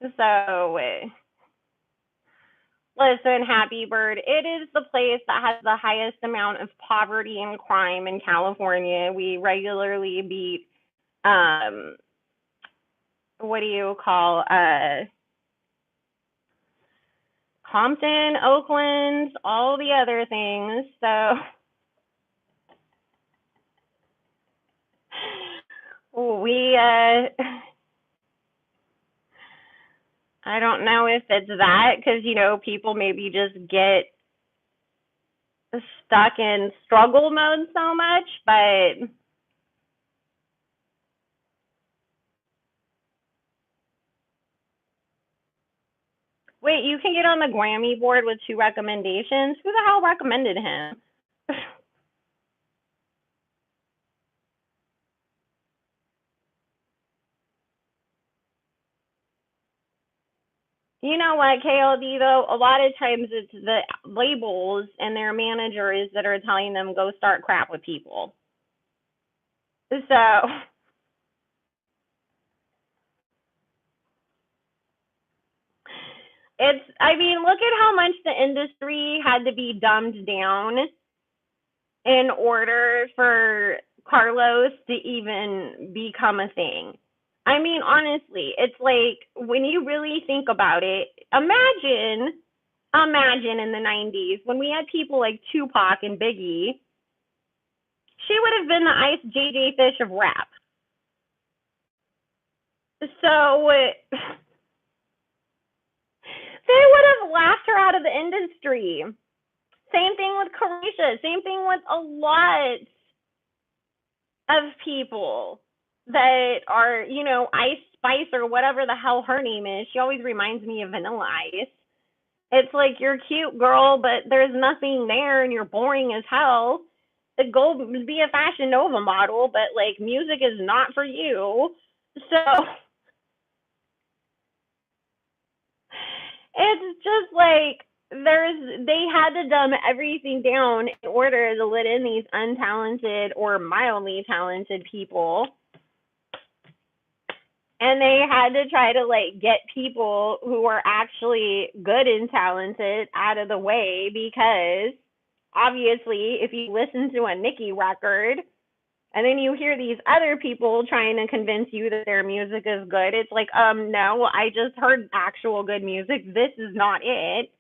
So, listen, Happy Bird, it is the place that has the highest amount of poverty and crime in California. We regularly beat, what do you call, Compton, Oakland, all the other things. So we, I don't know if it's that, because, people maybe just get stuck in struggle mode so much, but wait, you can get on the Grammy board with 2 recommendations? Who the hell recommended him? You know what, KLD, though? A lot of times it's the labels and their managers that are telling them go start crap with people. So, look at how much the industry had to be dumbed down in order for Carlos to even become a thing. Honestly, it's like, when you really think about it, imagine in the 90s when we had people like Tupac and Biggie. She would have been the Ice JJ Fish of rap. So they would have laughed her out of the industry. Same thing with Carisha. Same thing with a lot of people that are, Ice Spice or whatever the hell her name is. She always reminds me of Vanilla Ice. It's like, you're cute, girl, but there's nothing there and you're boring as hell. Go be a Fashion Nova model, but like, music is not for you. So it's just like, they had to dumb everything down in order to let in these untalented or mildly talented people. And they had to try to like get people who were actually good and talented out of the way, because obviously if you listen to a Nicki record and then you hear these other people trying to convince you that their music is good, it's like, no, I just heard actual good music. This is not it.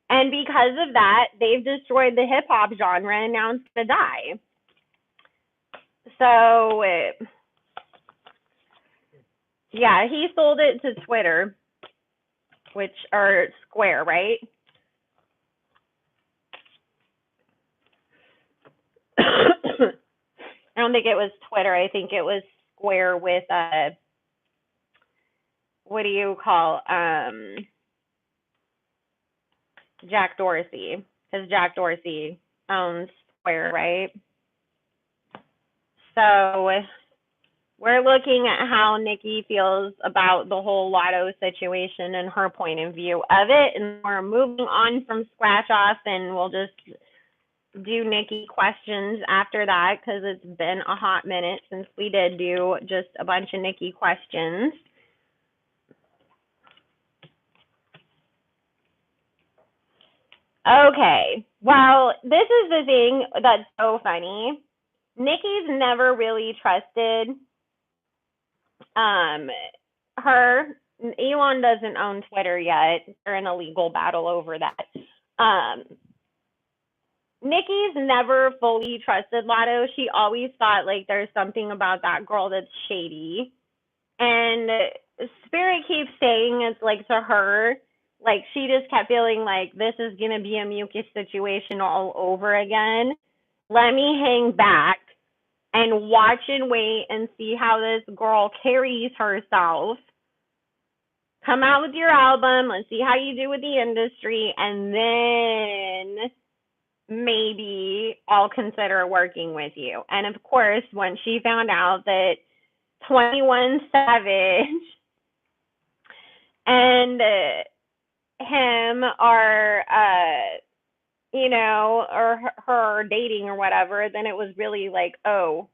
And because of that, they've destroyed the hip hop genre, and now it's gonna die. So, yeah, he sold it to Twitter, or Square, right? I don't think it was Twitter. I think it was Square with what do you call Jack Dorsey, because Jack Dorsey owns Square, right? So we're looking at how Nicki feels about the whole Lotto situation and her point of view of it, and we're moving on from scratch off, and we'll just do Nicki questions after that, because it's been a hot minute since we did do just a bunch of Nicki questions. Okay, well, this is the thing that's so funny. Nicki's never really trusted her. Elon doesn't own Twitter yet. They're in a legal battle over that. Nicki's never fully trusted Lotto. She always thought like there's something about that girl that's shady. And Spirit keeps saying it's like to her, like she just kept feeling like this is going to be a mucus situation all over again. Let me hang back and watch and wait and see how this girl carries herself. Come out with your album. Let's see how you do with the industry. And then maybe I'll consider working with you. And of course, when she found out that 21 Savage and him are, or her dating or whatever, then it was really like, oh,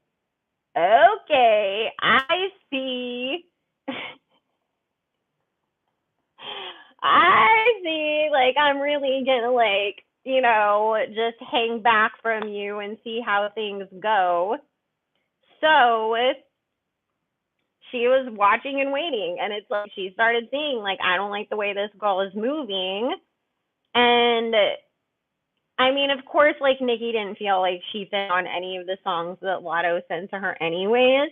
okay, I see. I see. Like, I'm really gonna, like, just hang back from you and see how things go. So she was watching and waiting, and it's like she started seeing, like, I don't like the way this girl is moving. And I mean, of course, like, Nicki didn't feel like she fit on any of the songs that Lotto sent to her anyways.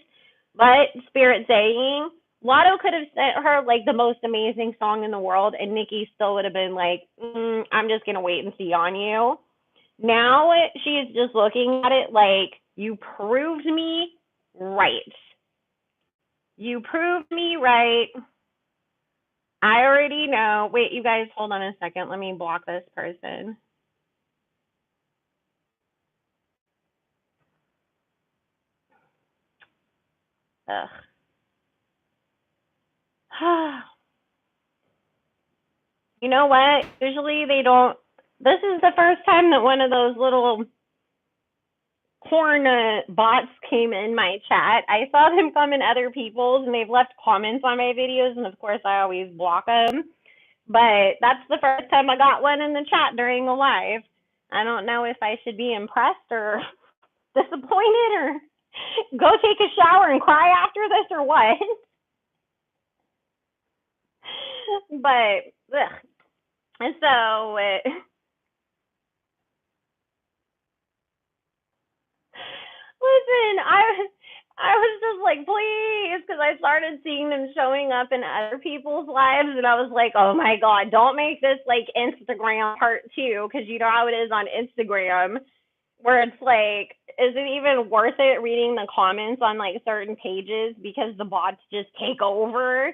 But Spirit saying, Lotto could have sent her, like, the most amazing song in the world, and Nicki still would have been like, I'm just going to wait and see on you. Now she's just looking at it like, you proved me right. You proved me right. I already know. Wait, you guys, hold on a second. Let me block this person. Ugh. You know what? Usually they don't. This is the first time that one of those little corn bots came in my chat. I saw them come in other people's, and they've left comments on my videos, and of course I always block them. But that's the first time I got one in the chat during the live. I don't know if I should be impressed or disappointed or go take a shower and cry after this or what. But ugh. And so listen, I was just like, please, because I started seeing them showing up in other people's lives, and I was like, oh my god, don't make this like Instagram part two, because you know how it is on Instagram, where it's like, is it even worth it reading the comments on like certain pages because the bots just take over?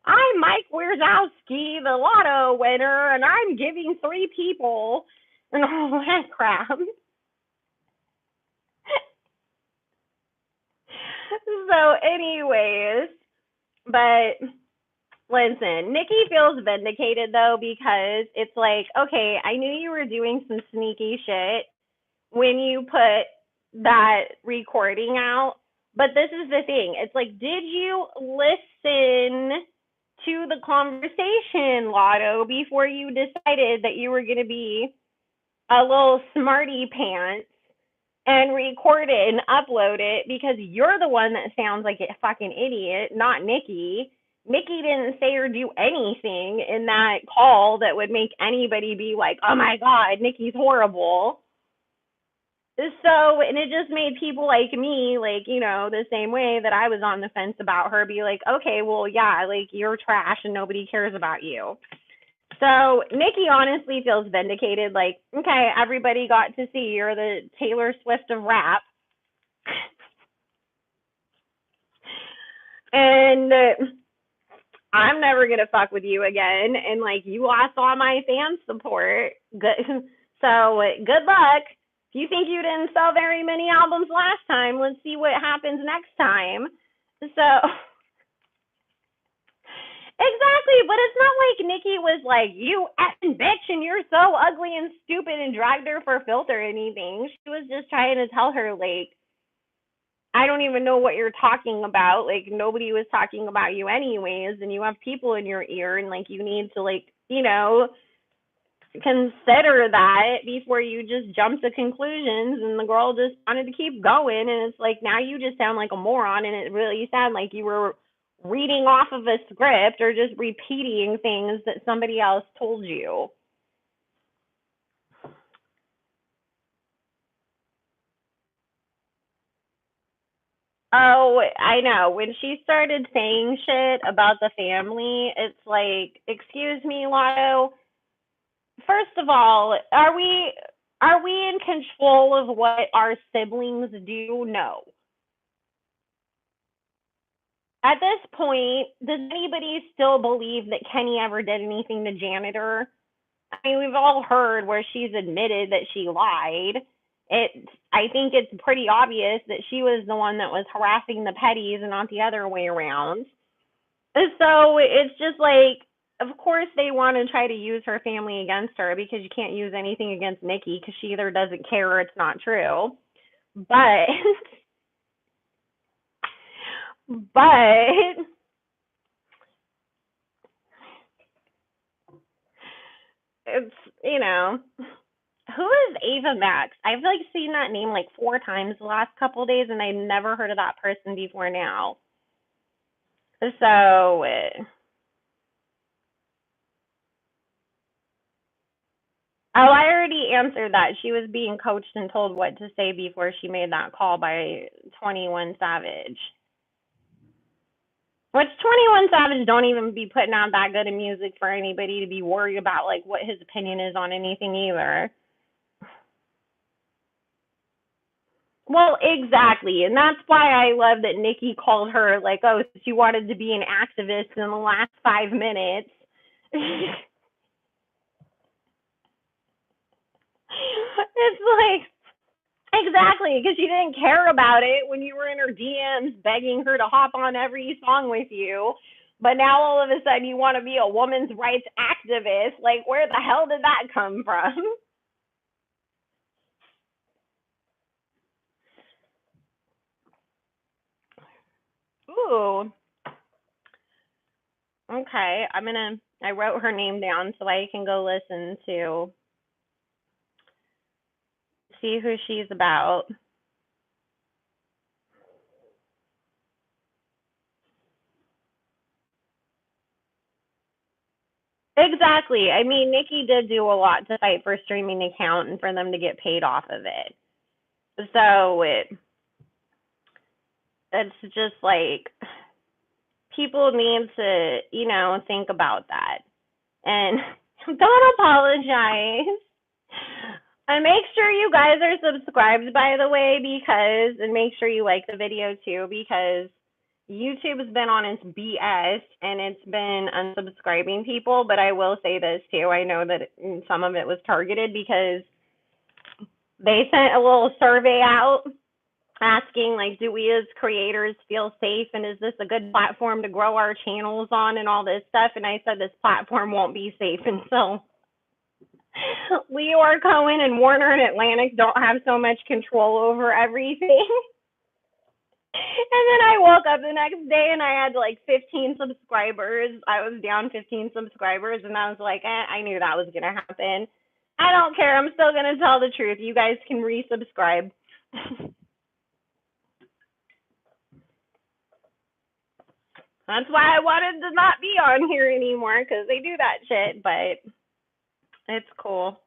I'm Mike Wierzowski, the Lotto winner, and I'm giving 3 people and all that crap. So, anyways, but listen, Nicki feels vindicated though, because it's like, okay, I knew you were doing some sneaky shit when you put that recording out, But this is the thing. It's like, did you listen to the conversation, Lotto, before you decided that you were going to be a little smarty pants and record it and upload it? Because you're the one that sounds like a fucking idiot, not Nicki. Nicki didn't say or do anything in that call that would make anybody be like, oh my God, Nicki's horrible. So, and it just made people like me, like, the same way that I was on the fence about her, be like, okay, well, yeah, like, you're trash and nobody cares about you. So Nicki honestly feels vindicated. Like, okay, everybody got to see you're the Taylor Swift of rap. And I'm never going to fuck with you again. And, like, you lost all my fan support. Good. So good luck. If you think you didn't sell very many albums last time, let's see what happens next time. So exactly, but it's not like Nicki was like, you effing bitch and you're so ugly and stupid and dragged her for filter or anything. She was just trying to tell her, like, I don't even know what you're talking about. Like, nobody was talking about you anyways, and you have people in your ear, and, like, you need to, like, consider that before you just jump to conclusions. And the girl just wanted to keep going, and it's like, now you just sound like a moron, and it really sounded like you were reading off of a script or just repeating things that somebody else told you. Oh, I know. When she started saying shit about the family, it's like, excuse me, Lotto. First of all, are we in control of what our siblings do? No. At this point, does anybody still believe that Kenny ever did anything to Janitor? I mean, we've all heard where she's admitted that she lied. I think it's pretty obvious that she was the one that was harassing the Petties and not the other way around. So it's just like, of course they want to try to use her family against her, because you can't use anything against Nicki because she either doesn't care or it's not true. But but it's, who is Ava Max? I've like seen that name like 4 times the last couple of days, and I never heard of that person before now. So oh, I already answered that. She was being coached and told what to say before she made that call by 21 Savage. Which 21 Savage don't even be putting out that good of music for anybody to be worried about, like, what his opinion is on anything either. Well, exactly. And that's why I love that Nicki called her, like, oh, she wanted to be an activist in the last 5 minutes. It's like, exactly, because she didn't care about it when you were in her DMs begging her to hop on every song with you. But now all of a sudden you want to be a woman's rights activist. Like, where the hell did that come from? Ooh, okay. I wrote her name down so I can go listen to see who she's about. Exactly. I mean, Nicki did do a lot to fight for a streaming account and for them to get paid off of it. So it's just like, people need to, think about that. And don't apologize. And make sure you guys are subscribed, by the way, and make sure you like the video too, because YouTube has been on its BS and it's been unsubscribing people. But I will say this too. I know that some of it was targeted because they sent a little survey out asking, like, do we as creators feel safe, and is this a good platform to grow our channels on and all this stuff? And I said this platform won't be safe until Leora Cohen and Warner and Atlantic don't have so much control over everything. And then I woke up the next day and I had like 15 subscribers. I was down 15 subscribers, and I was like, I knew that was gonna happen. I don't care. I'm still gonna tell the truth. You guys can resubscribe. That's why I wanted to not be on here anymore, because they do that shit, but it's cool.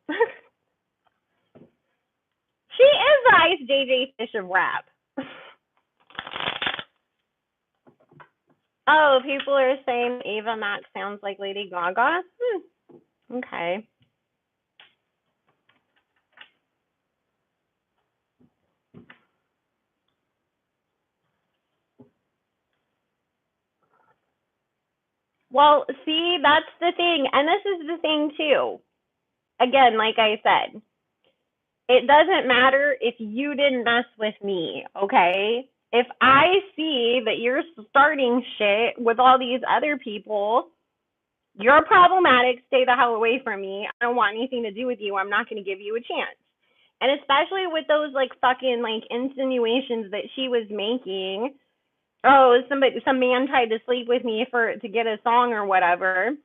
She is the Ice JJ Fish of rap. Oh, people are saying Ava Max sounds like Lady Gaga? Okay. Well, see, that's the thing. And this is the thing, too. Again, like I said, it doesn't matter if you didn't mess with me, okay? If I see that you're starting shit with all these other people, you're problematic. Stay the hell away from me. I don't want anything to do with you. I'm not going to give you a chance. And especially with those like fucking like insinuations that she was making. Oh, some man tried to sleep with me to get a song or whatever.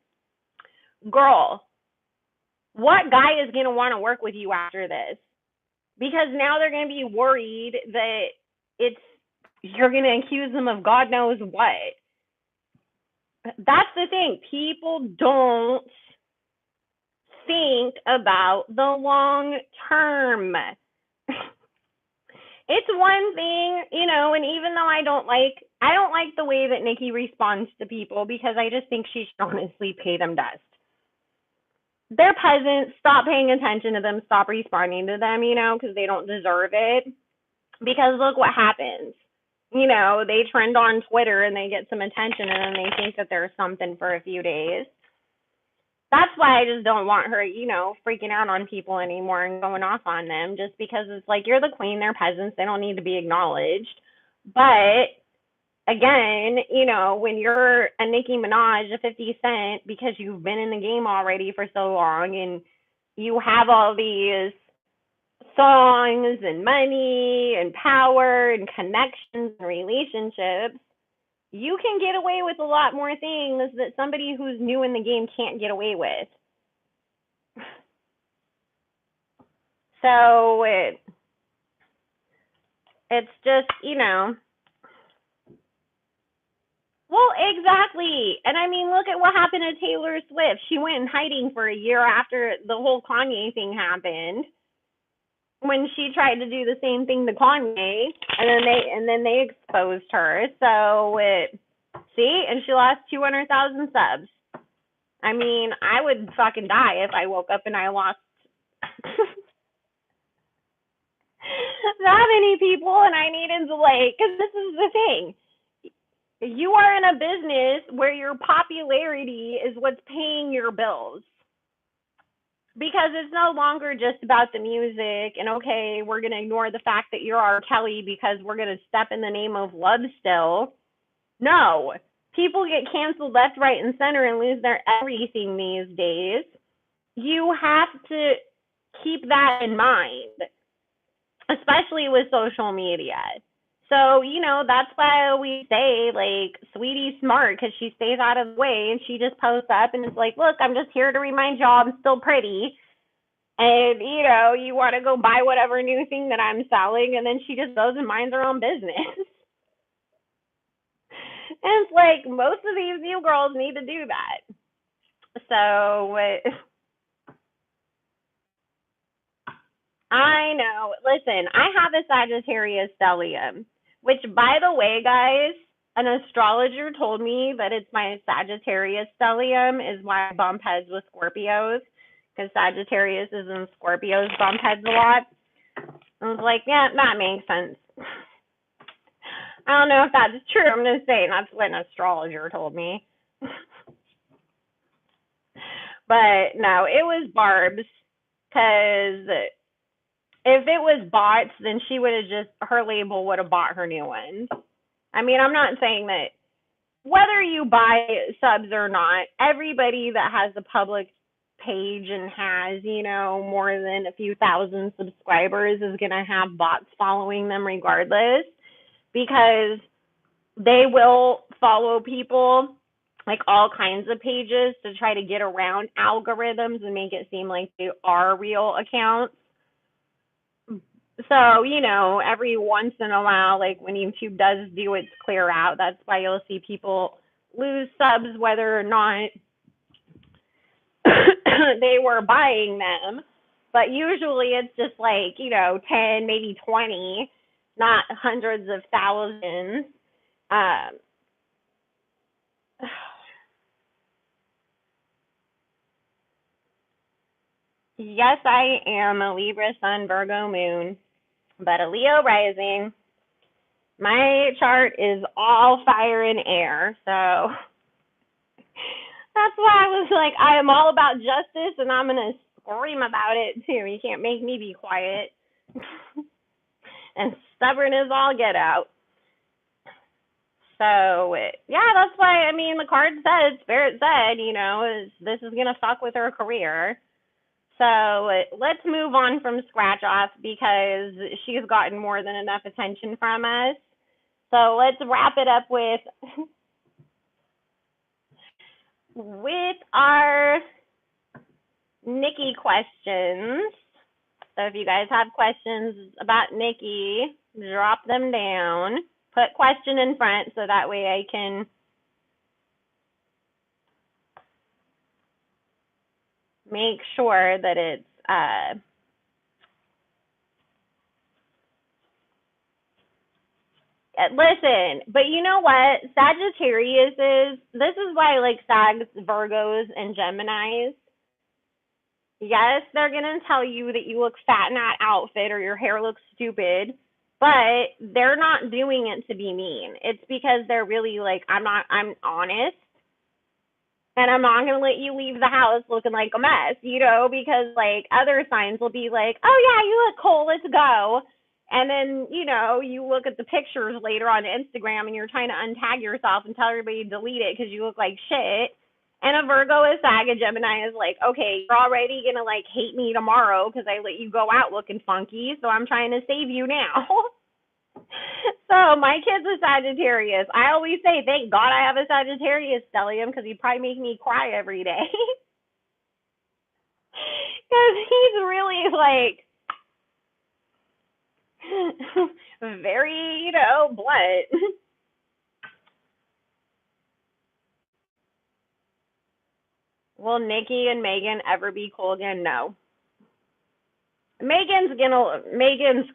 Girl, what guy is going to want to work with you after this? Because now they're going to be worried that it's you're going to accuse them of God knows what. That's the thing. People don't think about the long term. It's one thing, and even though I don't like the way that Nicki responds to people, because I just think she should honestly pay them dust. They're peasants. Stop paying attention to them. Stop responding to them, because they don't deserve it. Because look what happens. They trend on Twitter and they get some attention, and then they think that they're something for a few days. That's why I just don't want her, freaking out on people anymore and going off on them, just because it's like, you're the queen, they're peasants, they don't need to be acknowledged. But again, when you're a Nicki Minaj, a 50 Cent, because you've been in the game already for so long and you have all these songs and money and power and connections and relationships, you can get away with a lot more things that somebody who's new in the game can't get away with. So it's just, Well, exactly. And I mean, look at what happened to Taylor Swift. She went in hiding for a year after the whole Kanye thing happened, when she tried to do the same thing to Kanye, and then they exposed her. So see, and she lost 200,000 subs. I mean, I would fucking die if I woke up and I lost that many people, and I needed to because this is the thing. You are in a business where your popularity is what's paying your bills. Because it's no longer just about the music and, okay, we're going to ignore the fact that you're R. Kelly because we're going to step in the name of love still. No. People get canceled left, right, and center and lose their everything these days. You have to keep that in mind, especially with social media. So, that's why we say, Sweetie's smart, because she stays out of the way and she just posts up and it's like, look, I'm just here to remind y'all I'm still pretty. And, you want to go buy whatever new thing that I'm selling, and then she just goes and minds her own business. And it's like, most of these new girls need to do that. So, I know. Listen, I have a Sagittarius stellium, which, by the way, guys, an astrologer told me that it's my Sagittarius stellium is why I bump heads with Scorpios, because Sagittarius is in Scorpios bump heads a lot. I was like, yeah, that makes sense. I don't know if that's true. I'm just saying that's what an astrologer told me. But no, it was Barb's, because if it was bots, then she would have her label would have bought her new ones. I mean, I'm not saying that whether you buy subs or not, everybody that has a public page and has, more than a few thousand subscribers is going to have bots following them regardless. because they will follow people, like all kinds of pages, to try to get around algorithms and make it seem like they are real accounts. So, every once in a while, like when YouTube does do its clear out, that's why you'll see people lose subs whether or not they were buying them. But usually it's just like, 10, maybe 20, not hundreds of thousands. Yes, I am a Libra Sun, Virgo Moon, but a Leo rising. My chart is all fire and air, so that's why I was like, I am all about justice, and I'm going to scream about it, too. You can't make me be quiet. And stubborn as all get out. So, yeah, that's why, the card said, Spirit said, this is going to fuck with her career. So let's move on from Scratch Off because she's gotten more than enough attention from us. So let's wrap it up with our Nicki questions. So if you guys have questions about Nicki, drop them down. Put question in front so that way I can make sure that it's listen, but you know what? Sagittarius this is why I like Sags, Virgos, and Geminis. Yes, they're going to tell you that you look fat in that outfit or your hair looks stupid, but they're not doing it to be mean. It's because they're really like, I'm honest, and I'm not going to let you leave the house looking like a mess, because like other signs will be like, oh yeah, you look cool, let's go. And then, you look at the pictures later on Instagram and you're trying to untag yourself and tell everybody to delete it because you look like shit. And a Virgo, a Sag, a Gemini is like, okay, you're already going to like hate me tomorrow because I let you go out looking funky. So I'm trying to save you now. So my kid's a Sagittarius. I always say, thank God I have a Sagittarius stellium because he'd probably make me cry every day. Because he's really like, very, blunt. Will Nicki and Megan ever be cool again? No. Megan's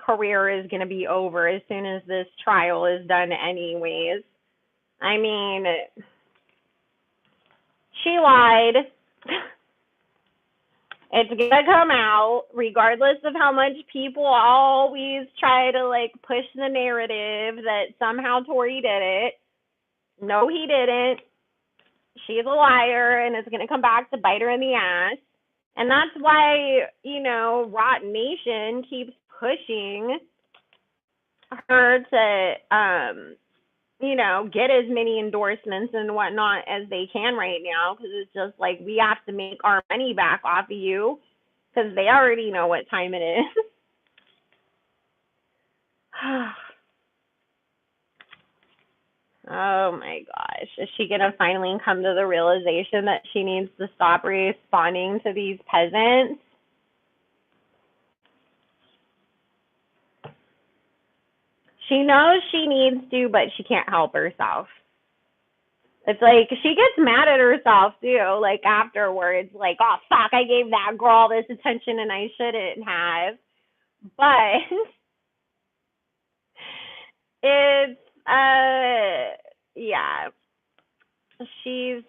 career is gonna be over as soon as this trial is done anyways. She lied. It's gonna come out, regardless of how much people always try to like push the narrative that somehow Tori did it. No, he didn't. She's a liar, and it's gonna come back to bite her in the ass. And that's why, Rot Nation keeps pushing her to, get as many endorsements and whatnot as they can right now, because it's just like we have to make our money back off of you because they already know what time it is. Oh my gosh. Is she going to finally come to the realization that she needs to stop responding to these peasants? She knows she needs to, but she can't help herself. It's like she gets mad at herself too, like afterwards, like, oh fuck, I gave that girl this attention and I shouldn't have. But it's yeah. She's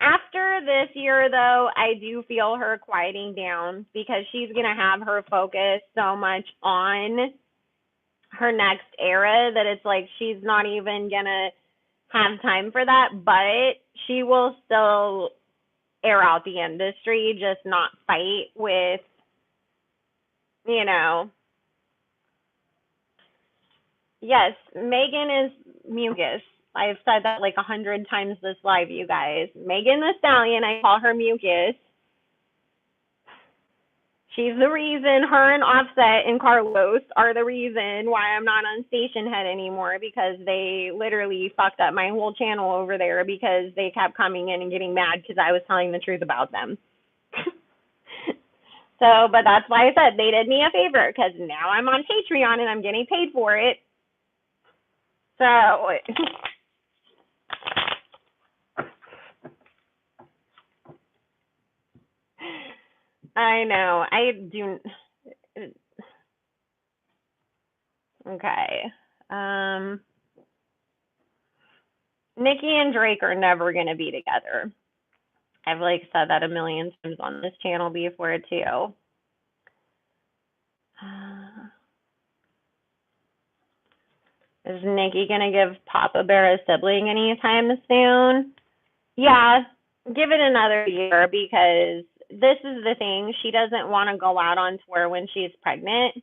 after this year though, I do feel her quieting down because she's gonna have her focus so much on her next era that it's like she's not even gonna have time for that, but she will still air out the industry, just not fight with, Yes, Megan is mucus. I've said that like 100 times this live, you guys. Megan the Stallion, I call her mucus. She's the reason. Her and Offset and Carlos are the reason why I'm not on Station Head anymore, because they literally fucked up my whole channel over there because they kept coming in and getting mad because I was telling the truth about them. So, but that's why I said they did me a favor, because now I'm on Patreon and I'm getting paid for it. So, I know. I do. Okay. Nicki and Drake are never going to be together. I've like said that a million times on this channel before too. Is Nicki gonna give Papa Bear a sibling anytime soon? Yeah, give it another year, because this is the thing. She doesn't want to go out on tour when she's pregnant.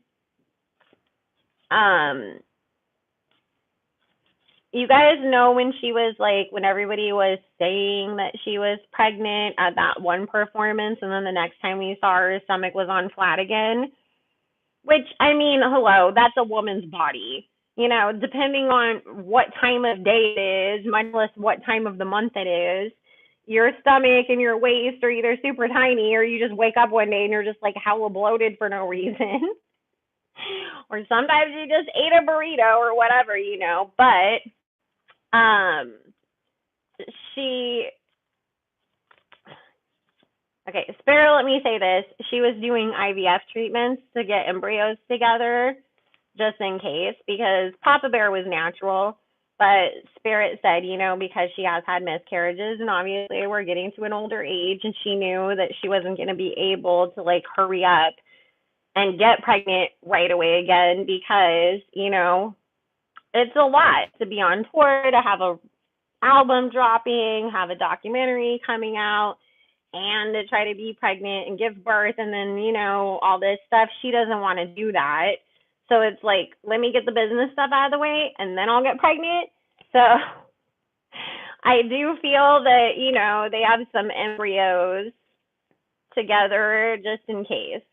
You guys know when she was like, when everybody was saying that she was pregnant at that one performance, and then the next time we saw her stomach was on flat again. Which, I mean, hello, that's a woman's body. You know, depending on what time of day it is, much less what time of the month it is, your stomach and your waist are either super tiny, or you just wake up one day and you're just like hella bloated for no reason. Or sometimes you just ate a burrito or whatever, you know. But okay, Sparrow, let me say this. She was doing IVF treatments to get embryos together, just in case, because Papa Bear was natural. But Spirit said, you know, because she has had miscarriages, and obviously we're getting to an older age, and she knew that she wasn't going to be able to like hurry up and get pregnant right away again, because, you know, it's a lot to be on tour, to have a album dropping, have a documentary coming out, and to try to be pregnant and give birth, and then, you know, all this stuff. She doesn't want to do that. So it's like, let me get the business stuff out of the way, and then I'll get pregnant. So I do feel that, you know, they have some embryos together just in case.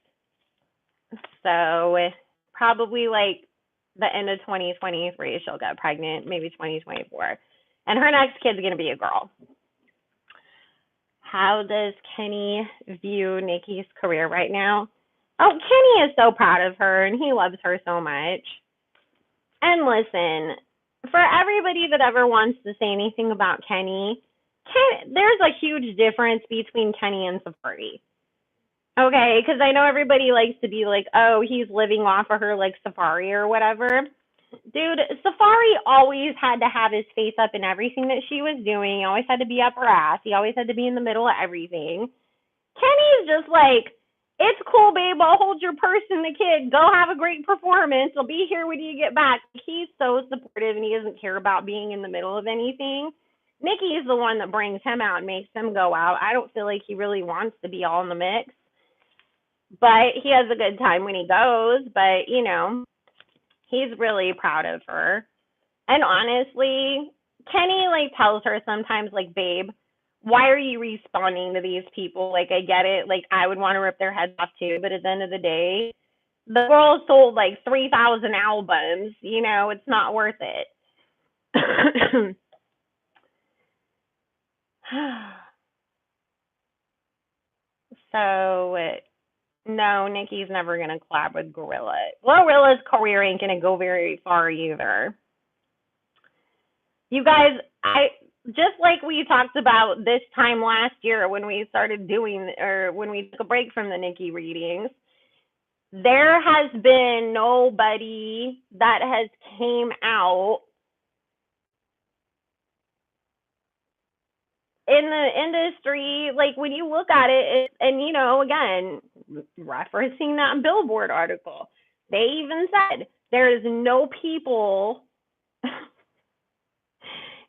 So probably like the end of 2023, she'll get pregnant, maybe 2024. And her next kid's going to be a girl. How does Kenny view Nicki's career right now? Oh, Kenny is so proud of her, and he loves her so much. And listen, for everybody that ever wants to say anything about Kenny, there's a huge difference between Kenny and Safari. Okay, because I know everybody likes to be like, oh, he's living off of her like Safari or whatever. Dude, Safari always had to have his face up in everything that she was doing. He always had to be up her ass. He always had to be in the middle of everything. Kenny's just like, it's cool, babe. I'll hold your purse and the kid. Go have a great performance. I'll be here when you get back. He's so supportive, and he doesn't care about being in the middle of anything. Nicki is the one that brings him out and makes him go out. I don't feel like he really wants to be all in the mix. But he has a good time when he goes. But, you know, he's really proud of her. And honestly, Kenny, like, tells her sometimes, like, babe, why are you responding to these people? Like, I get it. Like, I would want to rip their heads off too. But at the end of the day, the girl sold like 3,000 albums. You know, it's not worth it. So, no, Nicki's never going to collab with Gorilla. Gorilla's career ain't going to go very far either. You guys, just like we talked about this time last year when we started doing, or when we took a break from the Nicki readings, there has been nobody that has came out in the industry, like when you look at it, and you know, again, referencing that Billboard article, they even said there is no people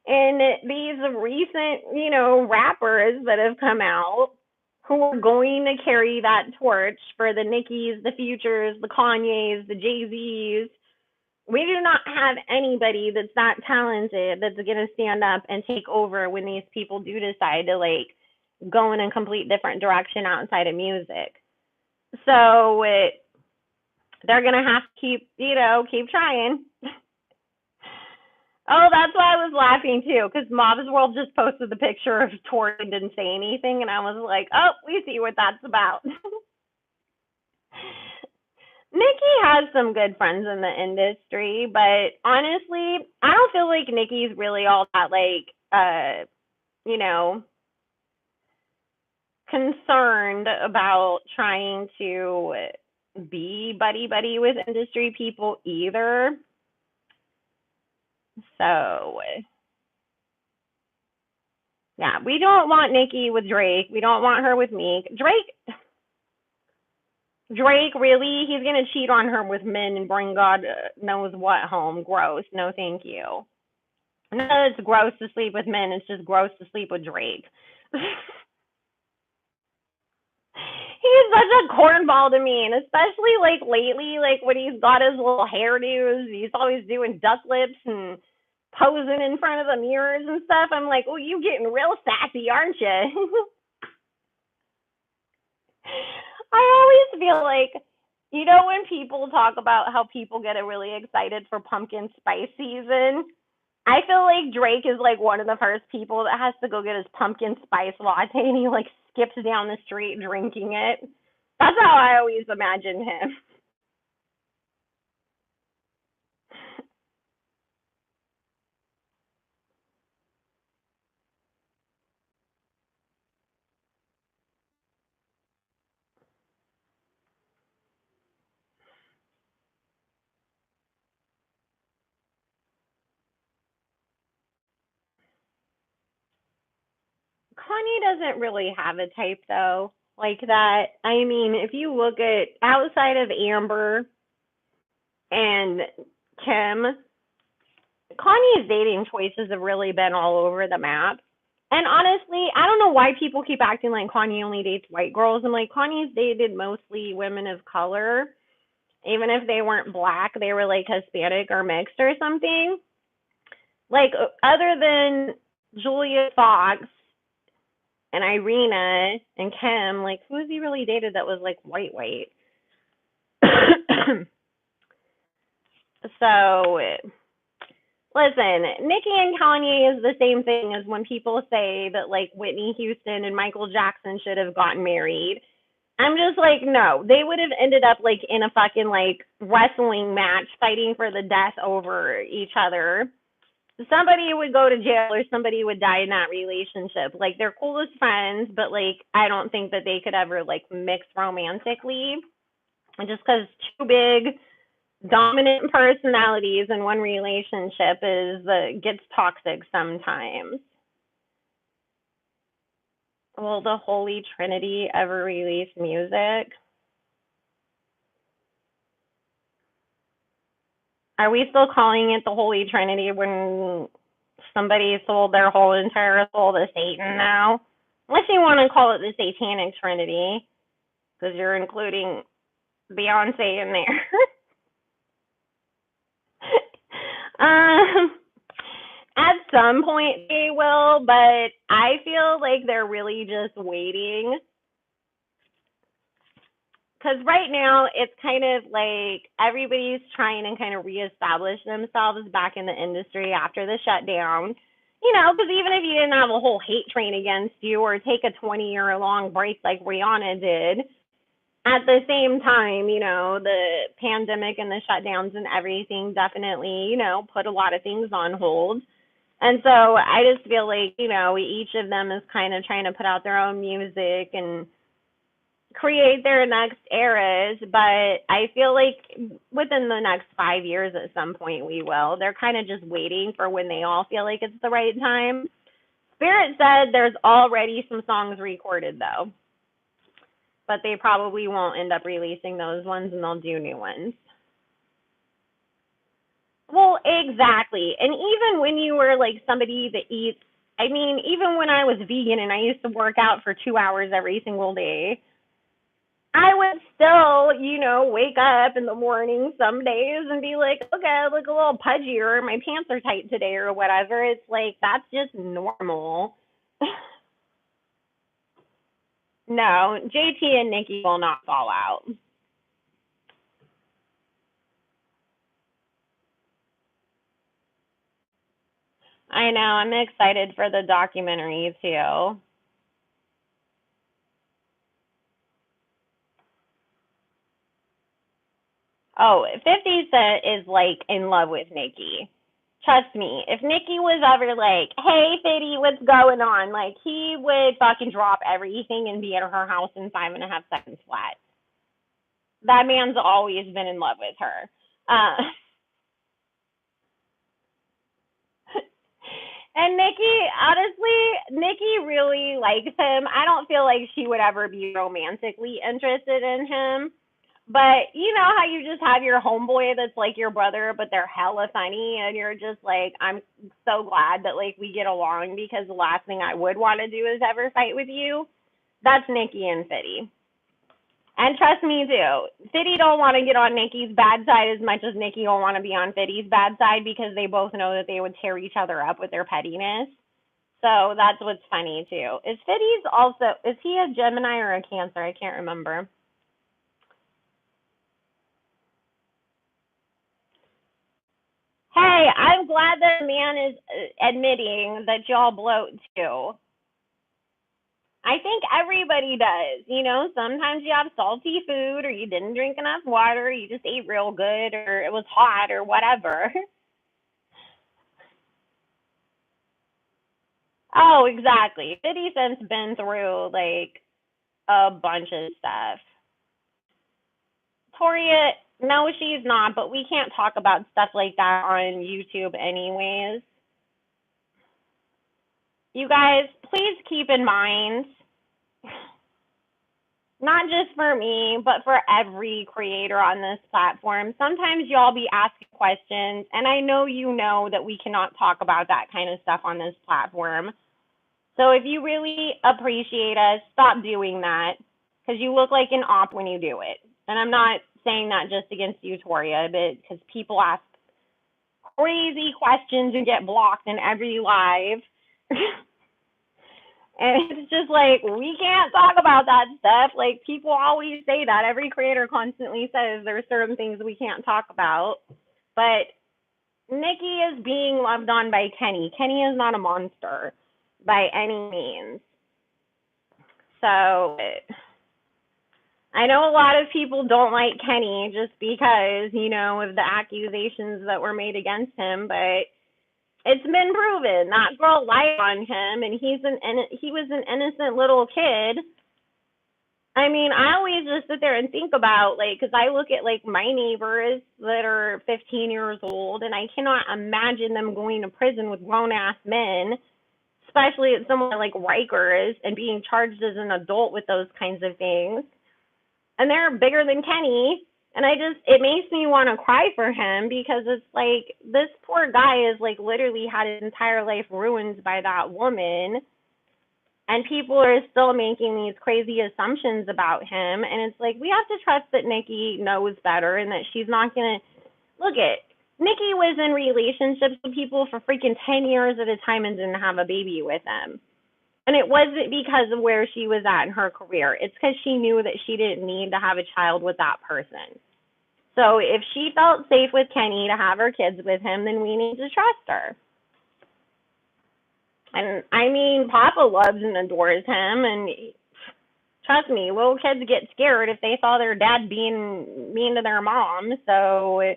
in these recent, you know, rappers that have come out who are going to carry that torch for the Nickis, the Futures, the Kanyes, the Jay-Z's. We do not have anybody that's that talented that's going to stand up and take over when these people do decide to like go in a complete different direction outside of music. So they're gonna have to keep trying. Oh, that's why I was laughing too, because Mob's World just posted the picture of Tori and didn't say anything, and I was like, oh, we see what that's about. Nicki has some good friends in the industry, but honestly, I don't feel like Nicki's really all that like you know, concerned about trying to be buddy buddy with industry people either. So yeah, we don't want Nicki with Drake. We don't want her with Meek. Drake, really? He's gonna cheat on her with men and bring God knows what home? Gross. No, thank you. No, it's gross to sleep with men. It's just gross to sleep with Drake. He's such a cornball to me, and especially like lately, like when he's got his little hairdos, he's always doing duck lips and posing in front of the mirrors and stuff. I'm like, oh, you getting real sassy, aren't you? I always feel like, when people talk about how people get really excited for pumpkin spice season, I feel like Drake is like one of the first people that has to go get his pumpkin spice latte and he like skips down the street drinking it. That's how I always imagine him. Kanye doesn't really have a type though, like that. I mean, if you look at outside of Amber and Kim, Kanye's dating choices have really been all over the map. And honestly, I don't know why people keep acting like Kanye only dates white girls. I'm like, Kanye's dated mostly women of color. Even if they weren't black, they were like Hispanic or mixed or something. Like, other than Julia Fox and Irina and Kim, like, who has he really dated that was like white, white? So, listen, Nicki and Kanye is the same thing as when people say that like Whitney Houston and Michael Jackson should have gotten married. I'm just like, no, they would have ended up like in a fucking like wrestling match fighting for the death over each other. Somebody would go to jail or somebody would die in that relationship. Like they're cool as friends, but like I don't think that they could ever like mix romantically. And just because two big dominant personalities in one relationship is gets toxic sometimes. Will the Holy Trinity ever release music? Are we still calling it the Holy Trinity when somebody sold their whole entire soul to Satan now? Unless you want to call it the Satanic Trinity, because you're including Beyonce in there. um, at some point they will, but I feel like they're really just waiting. Because right now it's kind of like everybody's trying to kind of reestablish themselves back in the industry after the shutdown. Because even if you didn't have a whole hate train against you or take a 20-year long break like Rihanna did, at the same time, the pandemic and the shutdowns and everything definitely, put a lot of things on hold. And so I just feel like, each of them is kind of trying to put out their own music and create their next eras, but I feel like within the next 5 years at some point we will. They're kind of just waiting for when they all feel like it's the right time. Spirit said there's already some songs recorded though, but they probably won't end up releasing those ones and they'll do new ones. Well, exactly. And even when you were like somebody that eats, I mean, even when I was vegan and I used to work out for 2 hours every single day, I would still, wake up in the morning some days and be like, okay, I look a little pudgy or my pants are tight today or whatever. It's like, that's just normal. No, JT and Nicki will not fall out. I know. I'm excited for the documentary too. Oh, 50 Cent is like in love with Nicki. Trust me, if Nicki was ever like, "Hey, Fitty, what's going on?" Like he would fucking drop everything and be at her house in 5.5 seconds flat. That man's always been in love with her. Uh, and Nicki, honestly, Nicki really likes him. I don't feel like she would ever be romantically interested in him. But you know how you just have your homeboy that's like your brother, but they're hella funny, and you're just like, I'm so glad that like we get along because the last thing I would want to do is ever fight with you. That's Nicki and Fitty. And trust me too, Fitty don't want to get on Nicki's bad side as much as Nicki don't want to be on Fitty's bad side because they both know that they would tear each other up with their pettiness. So that's what's funny too. Is Fitty's also, is he a Gemini or a Cancer? I can't remember. Hey, I'm glad that a man is admitting that y'all bloat too. I think everybody does. You know, sometimes you have salty food or you didn't drink enough water, you just ate real good or it was hot or whatever. Oh, exactly. 50 Cent's been through like a bunch of stuff. Toria, no, she's not, but we can't talk about stuff like that on YouTube anyways. You guys, please keep in mind, not just for me, but for every creator on this platform. Sometimes y'all be asking questions, and I know that we cannot talk about that kind of stuff on this platform. So if you really appreciate us, stop doing that because you look like an op when you do it. And I'm not saying that just against you, Toria, but because people ask crazy questions and get blocked in every live. And it's just like, we can't talk about that stuff. Like, people always say that. Every creator constantly says there's certain things we can't talk about. But Nicki is being loved on by Kenny. Kenny is not a monster by any means. So, I know a lot of people don't like Kenny just because, of the accusations that were made against him, but it's been proven that girl lied on him, and he was an innocent little kid. I mean, I always just sit there and think about like, because I look at like my neighbors that are 15 years old, and I cannot imagine them going to prison with grown ass men, especially at somewhere like Rikers, and being charged as an adult with those kinds of things. And they're bigger than Kenny. And it makes me want to cry for him because it's like, this poor guy is like literally had his entire life ruined by that woman. And people are still making these crazy assumptions about him. And it's like, we have to trust that Nicki knows better and that she's not going to look at. Nicki was in relationships with people for freaking 10 years at a time and didn't have a baby with them. And it wasn't because of where she was at in her career. It's because she knew that she didn't need to have a child with that person. So if she felt safe with Kenny to have her kids with him, then we need to trust her. And I mean, Papa loves and adores him. And trust me, little kids get scared if they saw their dad being mean to their mom. So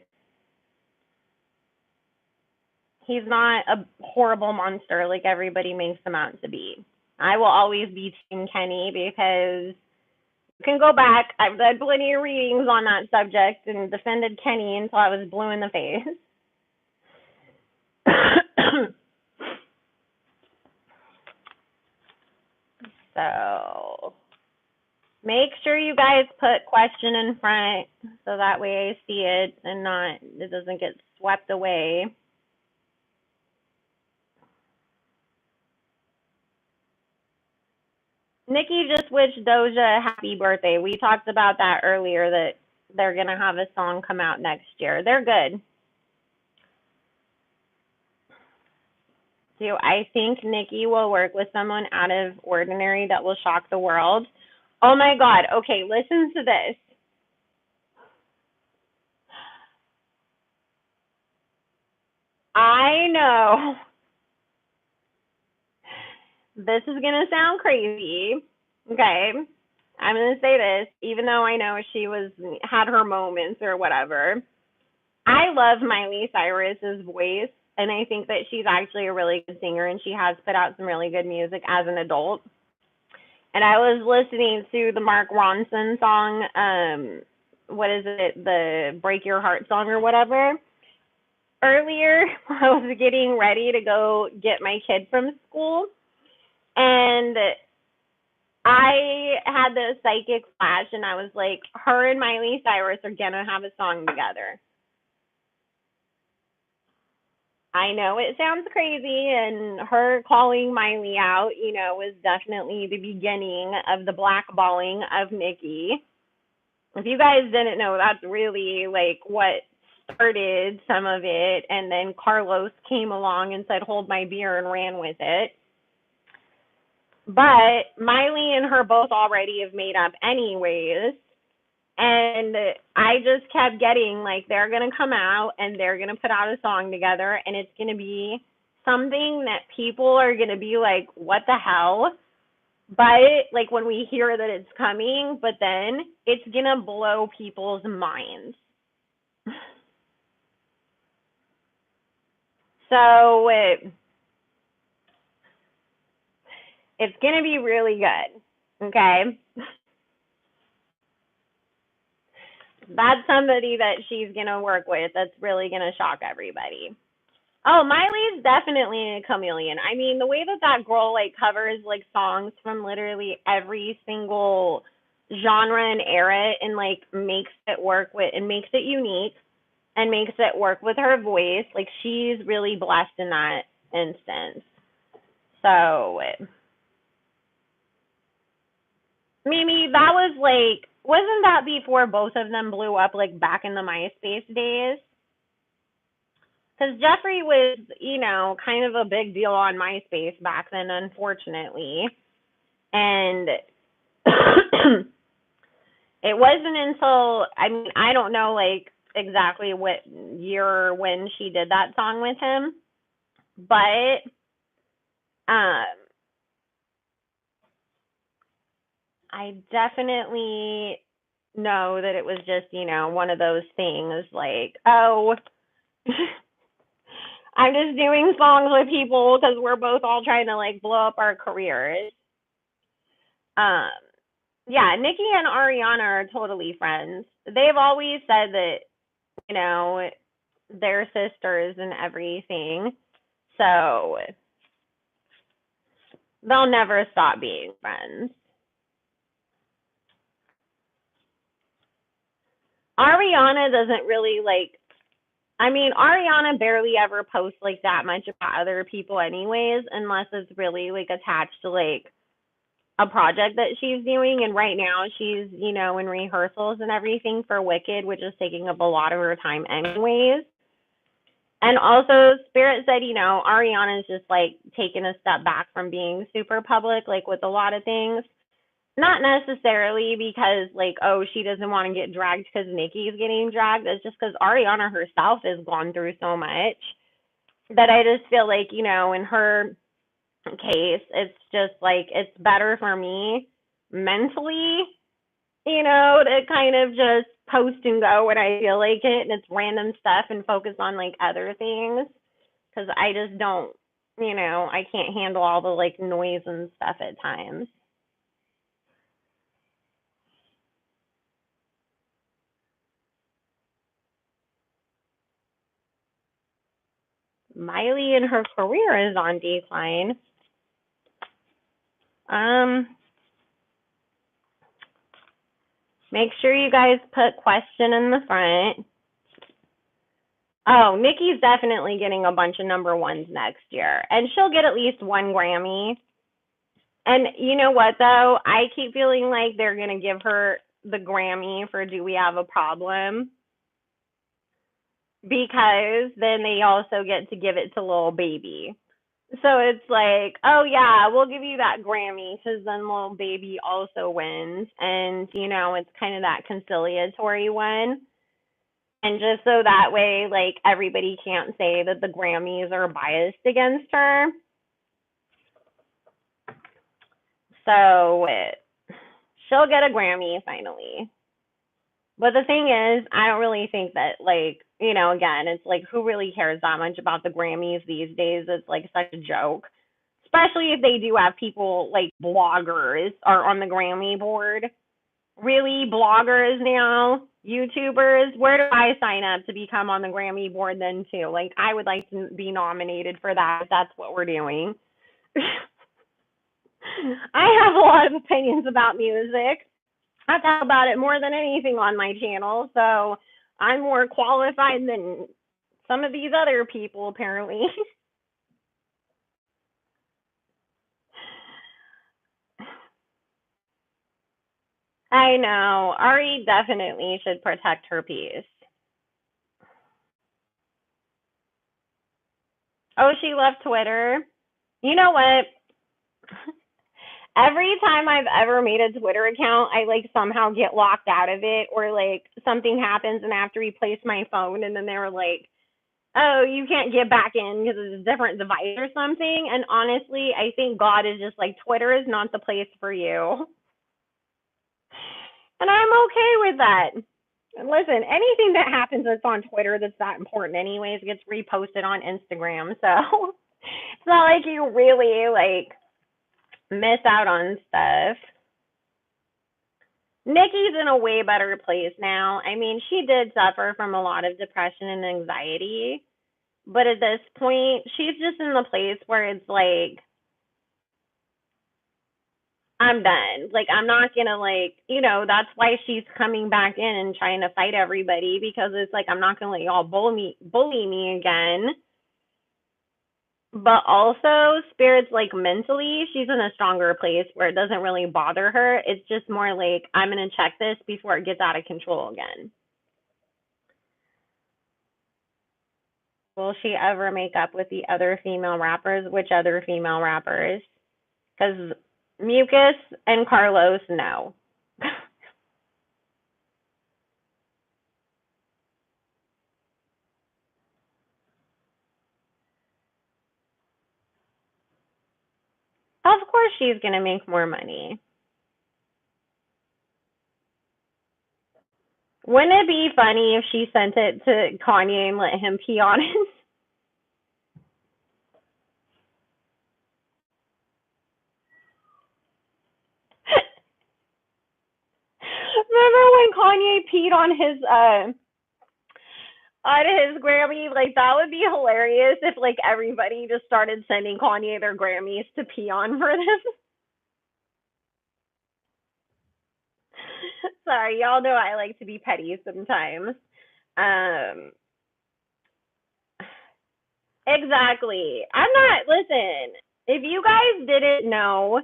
he's not a horrible monster like everybody makes him out to be. I will always be Team Kenny because you can go back. I've read plenty of readings on that subject and defended Kenny until I was blue in the face. So make sure you guys put question in front so that way I see it and it doesn't get swept away. Nicki just wished Doja a happy birthday. We talked about that earlier, that they're going to have a song come out next year. They're good. Do I think Nicki will work with someone out of ordinary that will shock the world? Oh my God. Okay, listen to this. I know this is gonna sound crazy. Okay. I'm gonna say this, even though I know she was had her moments or whatever. I love Miley Cyrus's voice, and I think that she's actually a really good singer, and she has put out some really good music as an adult. And I was listening to the Mark Ronson song, what is it, the Break Your Heart song or whatever, earlier. I was getting ready to go get my kid from school, and I had this psychic flash, and I was like, her and Miley Cyrus are gonna have a song together. I know it sounds crazy, and her calling Miley out, was definitely the beginning of the blackballing of Nicki. If you guys didn't know, that's really like what started some of it, and then Carlos came along and said, "Hold my beer," and ran with it. But Miley and her both already have made up anyways. And I just kept getting like they're going to come out and they're going to put out a song together, and it's going to be something that people are going to be like, what the hell? But like when we hear that it's coming, but then it's going to blow people's minds. So it's going to be really good. Okay. That's somebody that she's going to work with that's really going to shock everybody. Oh, Miley's definitely a chameleon. I mean, the way that that girl like covers like songs from literally every single genre and era and like makes it work with and makes it unique and makes it work with her voice, like she's really blessed in that instance. So, Mimi, that was like, wasn't that before both of them blew up like back in the MySpace days? Because Jeffrey was, kind of a big deal on MySpace back then, unfortunately. And it wasn't until, I mean, I don't know, like, exactly what year or when she did that song with him, but um, I definitely know that it was just, one of those things like, oh, I'm just doing songs with people because we're both all trying to like blow up our careers. Um, yeah, Nikki and Ariana are totally friends. They've always said that, you know, they're sisters and everything. So they'll never stop being friends. Ariana doesn't really like, I mean, Ariana barely ever posts like that much about other people anyways, unless it's really like attached to like a project that she's doing. And right now she's, in rehearsals and everything for Wicked, which is taking up a lot of her time anyways. And also Spirit said, Ariana's just like taking a step back from being super public, like with a lot of things. Not necessarily because like, oh, she doesn't want to get dragged because Nikki's getting dragged. It's just because Ariana herself has gone through so much that I just feel like, in her case, it's just like it's better for me mentally, to kind of just post and go when I feel like it, and it's random stuff and focus on like other things because I just don't, I can't handle all the like noise and stuff at times. Miley and her career is on decline. Um, make sure you guys put question in the front. Oh, Nicki's definitely getting a bunch of number ones next year, and she'll get at least one Grammy. And you know what though? I keep feeling like they're gonna give her the Grammy for "Do We Have a Problem" because then they also get to give it to Lil Baby. So it's like, oh yeah, we'll give you that Grammy because then little baby also wins, and it's kind of that conciliatory one, and just so that way, like everybody can't say that the Grammys are biased against her. So she'll get a Grammy finally. But the thing is, I don't really think that, like, again, it's like, who really cares that much about the Grammys these days? It's like such a joke. Especially if they do have people like bloggers are on the Grammy board. Really, bloggers now, YouTubers? Where do I sign up to become on the Grammy board then, too? Like, I would like to be nominated for that if that's what we're doing. I have a lot of opinions about music. I talk about it more than anything on my channel, so I'm more qualified than some of these other people, apparently. I know. Ari definitely should protect her peace. Oh, she left Twitter. You know what? Every time I've ever made a Twitter account, I like somehow get locked out of it, or like something happens and I have to replace my phone, and then they were like, oh, you can't get back in because it's a different device or something. And honestly, I think God is just like, Twitter is not the place for you. And I'm okay with that. And listen, anything that happens that's on Twitter that's that important anyways gets reposted on Instagram. So it's not like you really like miss out on stuff. Nikki's in a way better place now. I mean, she did suffer from a lot of depression and anxiety, but at this point, she's just in the place where it's like, I'm done. Like, I'm not gonna like, that's why she's coming back in and trying to fight everybody, because it's like, I'm not gonna let y'all bully me again. But also, spirits, like, mentally, she's in a stronger place where it doesn't really bother her. It's just more like, I'm gonna check this before it gets out of control again. Will she ever make up with the other female rappers? Which other female rappers? Because Mucus and Carlos, no. Of course she's gonna make more money. Wouldn't it be funny if she sent it to Kanye and let him pee on it? Remember when Kanye peed on his Grammy? Like, that would be hilarious if like everybody just started sending Kanye their Grammys to pee on for this. Sorry, y'all know I like to be petty sometimes. Um exactly. I'm not listen, if you guys didn't know,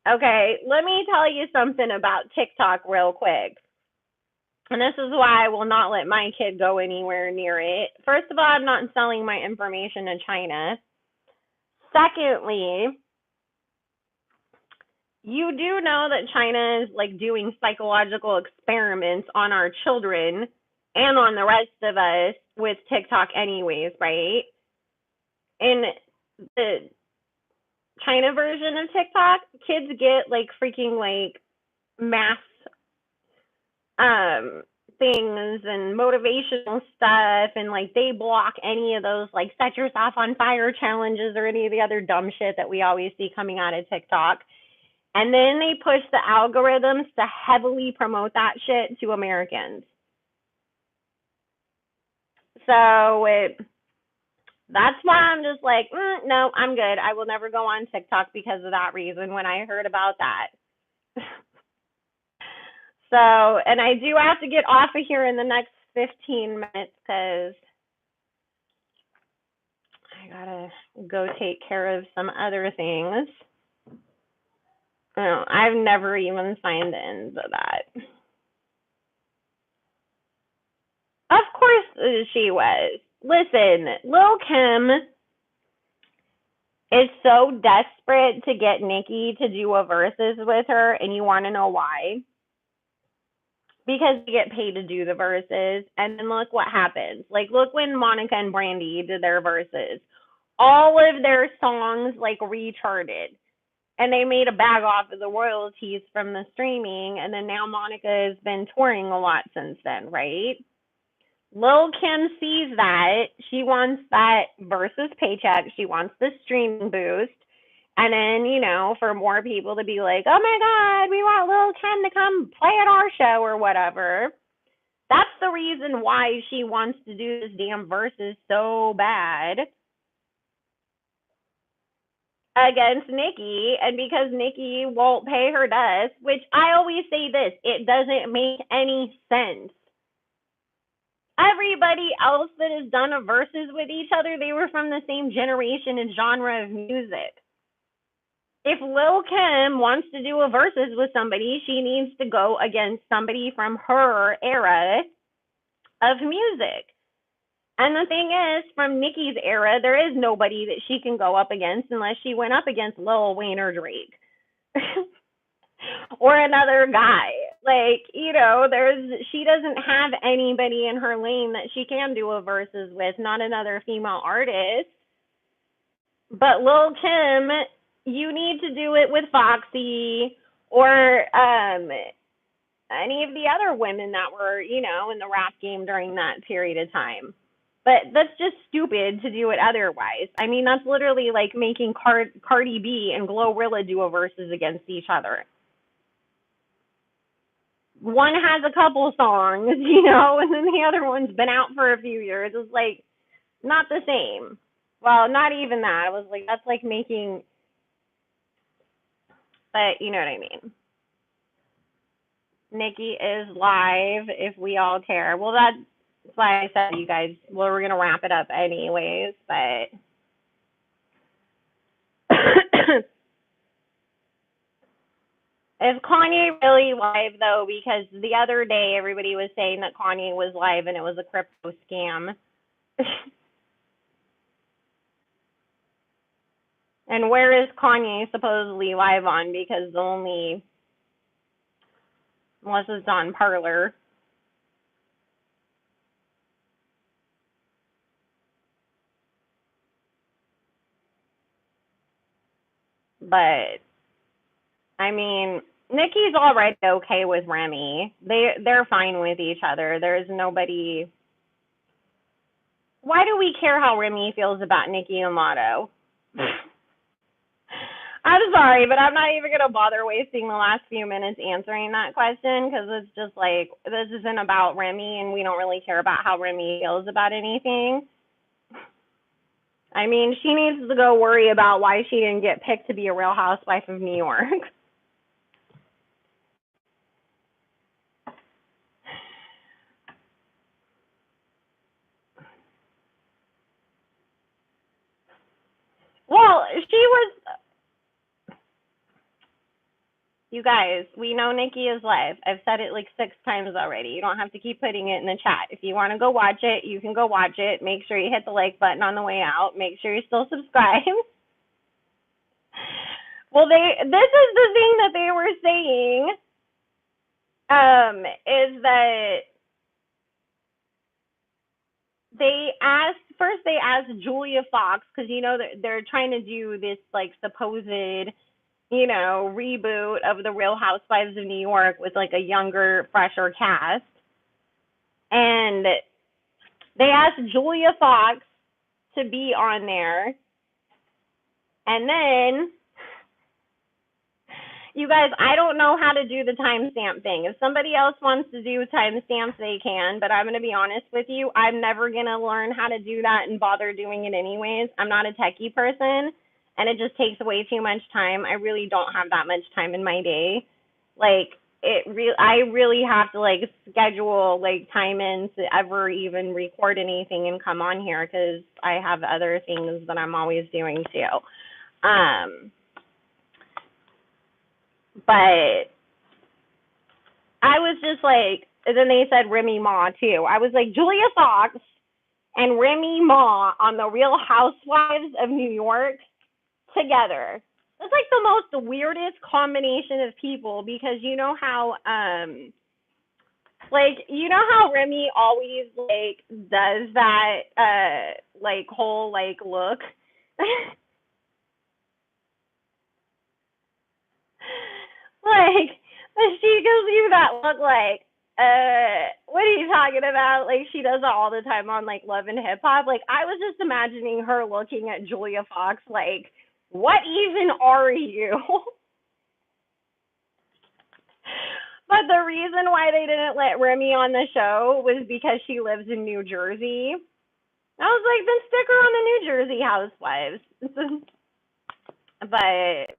okay, let me tell you something about TikTok real quick. And this is why I will not let my kid go anywhere near it. First of all, I'm not selling my information to China. Secondly, you do know that China is like doing psychological experiments on our children and on the rest of us with TikTok, anyways, right? In the China version of TikTok, kids get like freaking like math um things and motivational stuff, and like they block any of those like set yourself on fire challenges or any of the other dumb shit that we always see coming out of TikTok. And then they push the algorithms to heavily promote that shit to Americans. So that's why I'm just like, no, I'm good. I will never go on TikTok because of that reason when I heard about that. So, and I do have to get off of here in the next 15 minutes because I gotta go take care of some other things. Oh, I've never even signed into that. Of course she was. Listen, Lil Kim is so desperate to get Nicki to do a versus with her, and you want to know why? Because they get paid to do the verses, and then look what happens. Like, look when Monica and Brandy did their verses. All of their songs, like, recharted. And they made a bag off of the royalties from the streaming, and then now Monica has been touring a lot since then, right? Lil Kim sees that. She wants that versus paycheck. She wants the streaming boost. And then, for more people to be like, oh my God, we want Lil Kim to come play at our show or whatever. That's the reason why she wants to do this damn versus so bad against Nicki. And because Nicki won't pay her dust, which I always say this, it doesn't make any sense. Everybody else that has done a versus with each other, they were from the same generation and genre of music. If Lil Kim wants to do a versus with somebody, she needs to go against somebody from her era of music. And the thing is, from Nicki's era, there is nobody that she can go up against unless she went up against Lil Wayne or Drake. Or another guy. Like, she doesn't have anybody in her lane that she can do a versus with, not another female artist. But Lil Kim, you need to do it with Foxy or any of the other women that were, in the rap game during that period of time. But that's just stupid to do it otherwise. I mean, that's literally like making Cardi B and Glorilla do a versus against each other. One has a couple songs, and then the other one's been out for a few years. It's like not the same. Well, not even that. It was like that's like making, but you know what I mean. Nicki is live if we all care. Well, that's why I said you guys. Well, we're gonna wrap it up anyways, but. Is Kanye really live, though? Because the other day everybody was saying that Kanye was live and it was a crypto scam. And where is Kanye supposedly live on? Because unless it's on Parler. But, I mean, Nicki's already okay with Remy. They're fine with each other. There's nobody. Why do we care how Remy feels about Nicki and Lotto? I'm sorry, but I'm not even going to bother wasting the last few minutes answering that question because it's just like, this isn't about Remy and we don't really care about how Remy feels about anything. I mean, she needs to go worry about why she didn't get picked to be a Real Housewife of New York. Well, she was. You guys, we know Nicki is live. I've said it like 6 times already. You don't have to keep putting it in the chat. If you want to go watch it, you can go watch it. Make sure you hit the like button on the way out. Make sure you still subscribe. Well, this is the thing that they were saying, is that they asked Julia Fox, because, they're trying to do this, like, supposed, reboot of the Real Housewives of New York with, like, a younger, fresher cast. And they asked Julia Fox to be on there. And then, you guys, I don't know how to do the timestamp thing. If somebody else wants to do timestamps, they can. But I'm going to be honest with you. I'm never going to learn how to do that and bother doing it anyways. I'm not a techie person, and it just takes way too much time. I really don't have that much time in my day. Like, I really have to, like, schedule, like, time in to ever even record anything and come on here because I have other things that I'm always doing too. But I was just like, and then they said Remy Ma too. I was like, Julia Fox and Remy Ma on the Real Housewives of New York. together. It's like the most weirdest combination of people because you know how like you know how Remy always like does that like whole like look. Like she gives you that look like what are you talking about? Like she does it all the time on like Love and Hip Hop. Like I was just imagining her looking at Julia Fox like, what even are you? But the reason why they didn't let Remy on the show was because she lives in New Jersey. I was like, then stick her on the New Jersey Housewives. but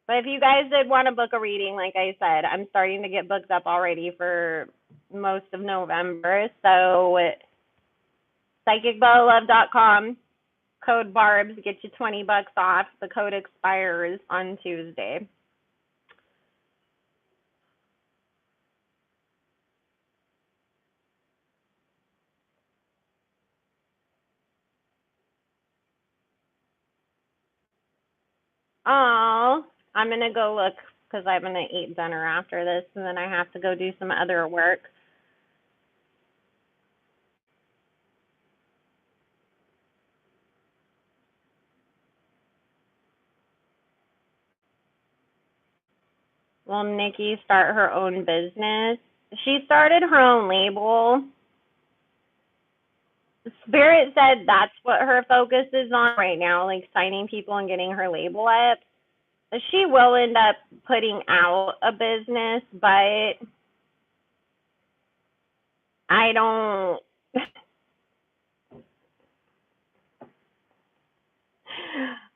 But if you guys did want to book a reading, like I said, I'm starting to get booked up already for most of November. So psychicbellalove.com, code Barbs, get you $20 off. The code expires on Tuesday. Oh, I'm going to go look because I'm going to eat dinner after this, and then I have to go do some other work. Will Nicki start her own business? She started her own label. Spirit said that's what her focus is on right now, like signing people and getting her label up. She will end up putting out a business, but I don't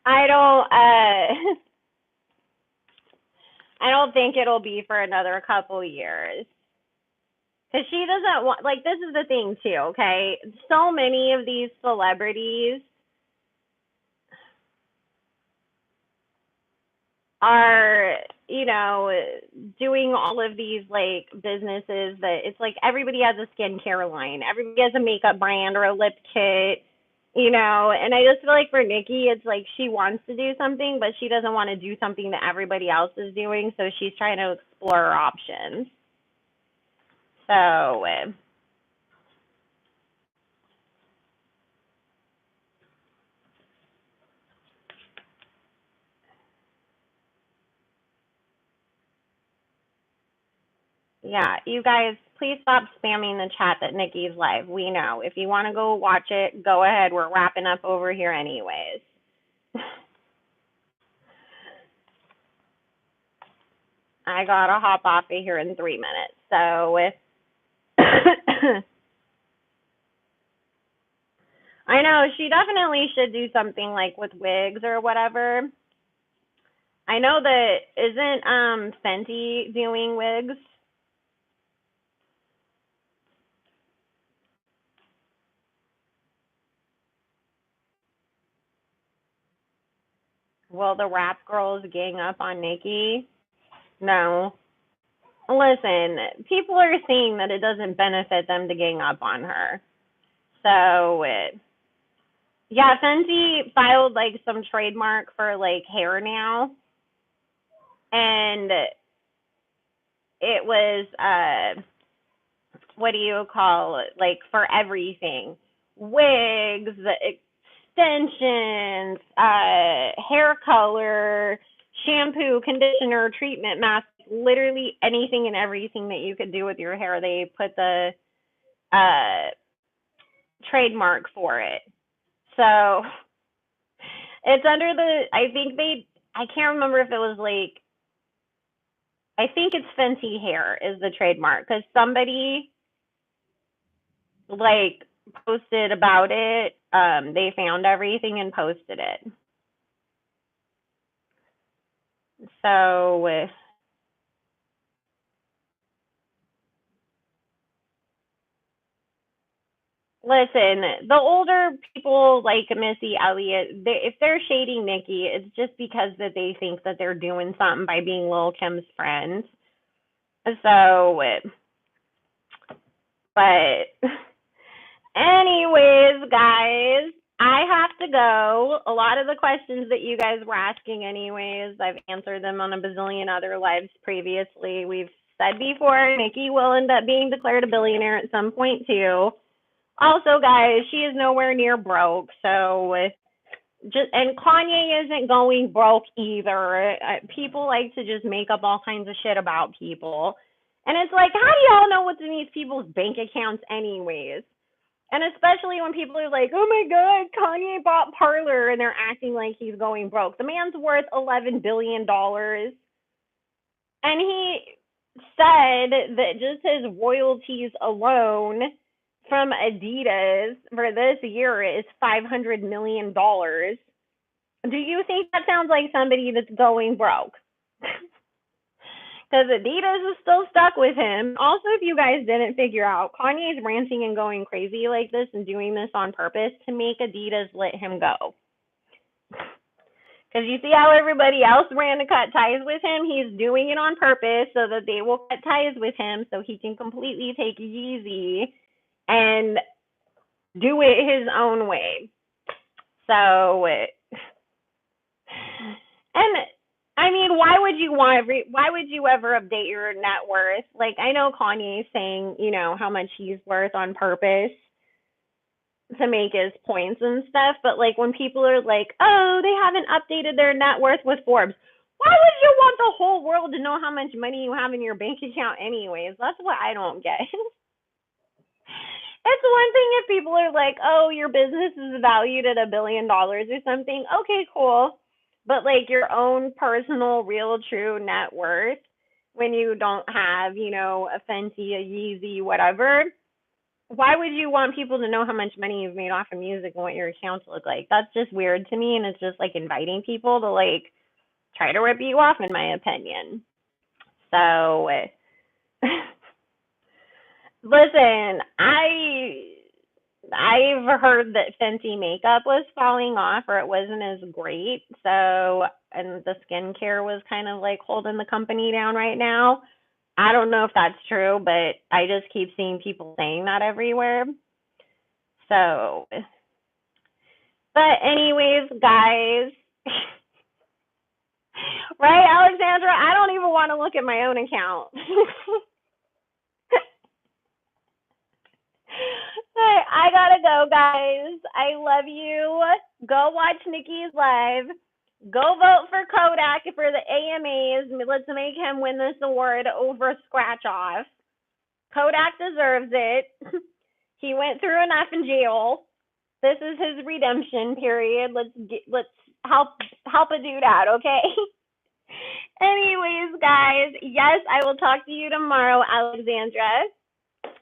I don't I don't think it'll be for another couple years. Cuz she doesn't want, like, this is the thing too, okay? So many of these celebrities are, you know, doing all of these like businesses that it's like everybody has a skincare line, everybody has a makeup brand or a lip kit, you know, and I just feel like for Nicki, it's like she wants to do something, but she doesn't want to do something that everybody else is doing, so she's trying to explore her options. So, yeah, you guys, please stop spamming the chat that Nicki's live. We know. If you want to go watch it, go ahead. We're wrapping up over here anyways. I gotta hop off of here in 3 minutes. So I know she definitely should do something like with wigs or whatever. I know that isn't Fenty doing wigs? Will the rap girls gang up on Nicki? No. Listen, people are saying that it doesn't benefit them to gang up on her. So yeah, Fenty filed like some trademark for like hair now, and it was what do you call it? Like for everything, wigs, extensions, hair color, shampoo, conditioner, treatment, mask, literally anything and everything that you could do with your hair. They put the uh, trademark for it. So it's under the. I think they. I can't remember if it was like. I think it's Fenty Hair is the trademark because somebody like posted about it. They found everything and posted it. So listen, the older people like Missy Elliott, if they're shading Nicki, it's just because that they think that they're doing something by being Lil Kim's friends. So But anyways, guys, I have to go. A lot of the questions that you guys were asking, anyways, I've answered them on a bazillion other lives previously. We've said before, Nicki will end up being declared a billionaire at some point, too. Also, guys, she is nowhere near broke, so and Kanye isn't going broke either. People like to just make up all kinds of shit about people. And it's like, how do y'all know what's in these people's bank accounts anyways? And especially when people are like, oh my God, Kanye bought Parler, and they're acting like he's going broke. The man's worth $11 billion. And he said that just his royalties alone from Adidas for this year is $500 million. Do you think that sounds like somebody that's going broke? Because Adidas is still stuck with him. Also, if you guys didn't figure out, Kanye's ranting and going crazy like this and doing this on purpose to make Adidas let him go. Because you see how everybody else ran to cut ties with him? He's doing it on purpose so that they will cut ties with him so he can completely take Yeezy and do it his own way. So, and I mean, why would you ever update your net worth? Like, I know Kanye's saying, you know, how much he's worth on purpose to make his points and stuff, but like when people are like, oh, they haven't updated their net worth with Forbes, why would you want the whole world to know how much money you have in your bank account anyways? That's what I don't get. It's one thing if people are like, oh, your business is valued at $1 billion or something. Okay, cool. But like your own personal, real, true net worth when you don't have, you know, a Fenty, a Yeezy, whatever, why would you want people to know how much money you've made off of music and what your accounts look like? That's just weird to me, and it's just like inviting people to like try to rip you off, in my opinion. So, listen, I've heard that Fenty makeup was falling off or it wasn't as great. So, and the skincare was kind of like holding the company down right now. I don't know if that's true, but I just keep seeing people saying that everywhere. So, but anyways, guys, right, Alexandra? I don't even want to look at my own account. I gotta go, guys. I love you. Go watch Nicki's live. Go vote for Kodak for the AMAs. Let's make him win this award over Scratch Off. Kodak deserves it. He went through enough in jail. This is his redemption period. Let's help a dude out, okay? Anyways, guys, yes, I will talk to you tomorrow, Alexandra.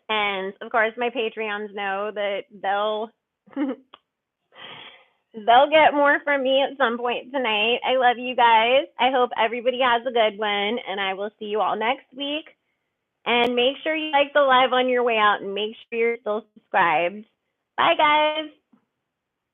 And of course, my Patreons know that they'll get more from me at some point tonight. I love you guys. I hope everybody has a good one, and I will see you all next week. And make sure you like the live on your way out, and make sure you're still subscribed. Bye, guys.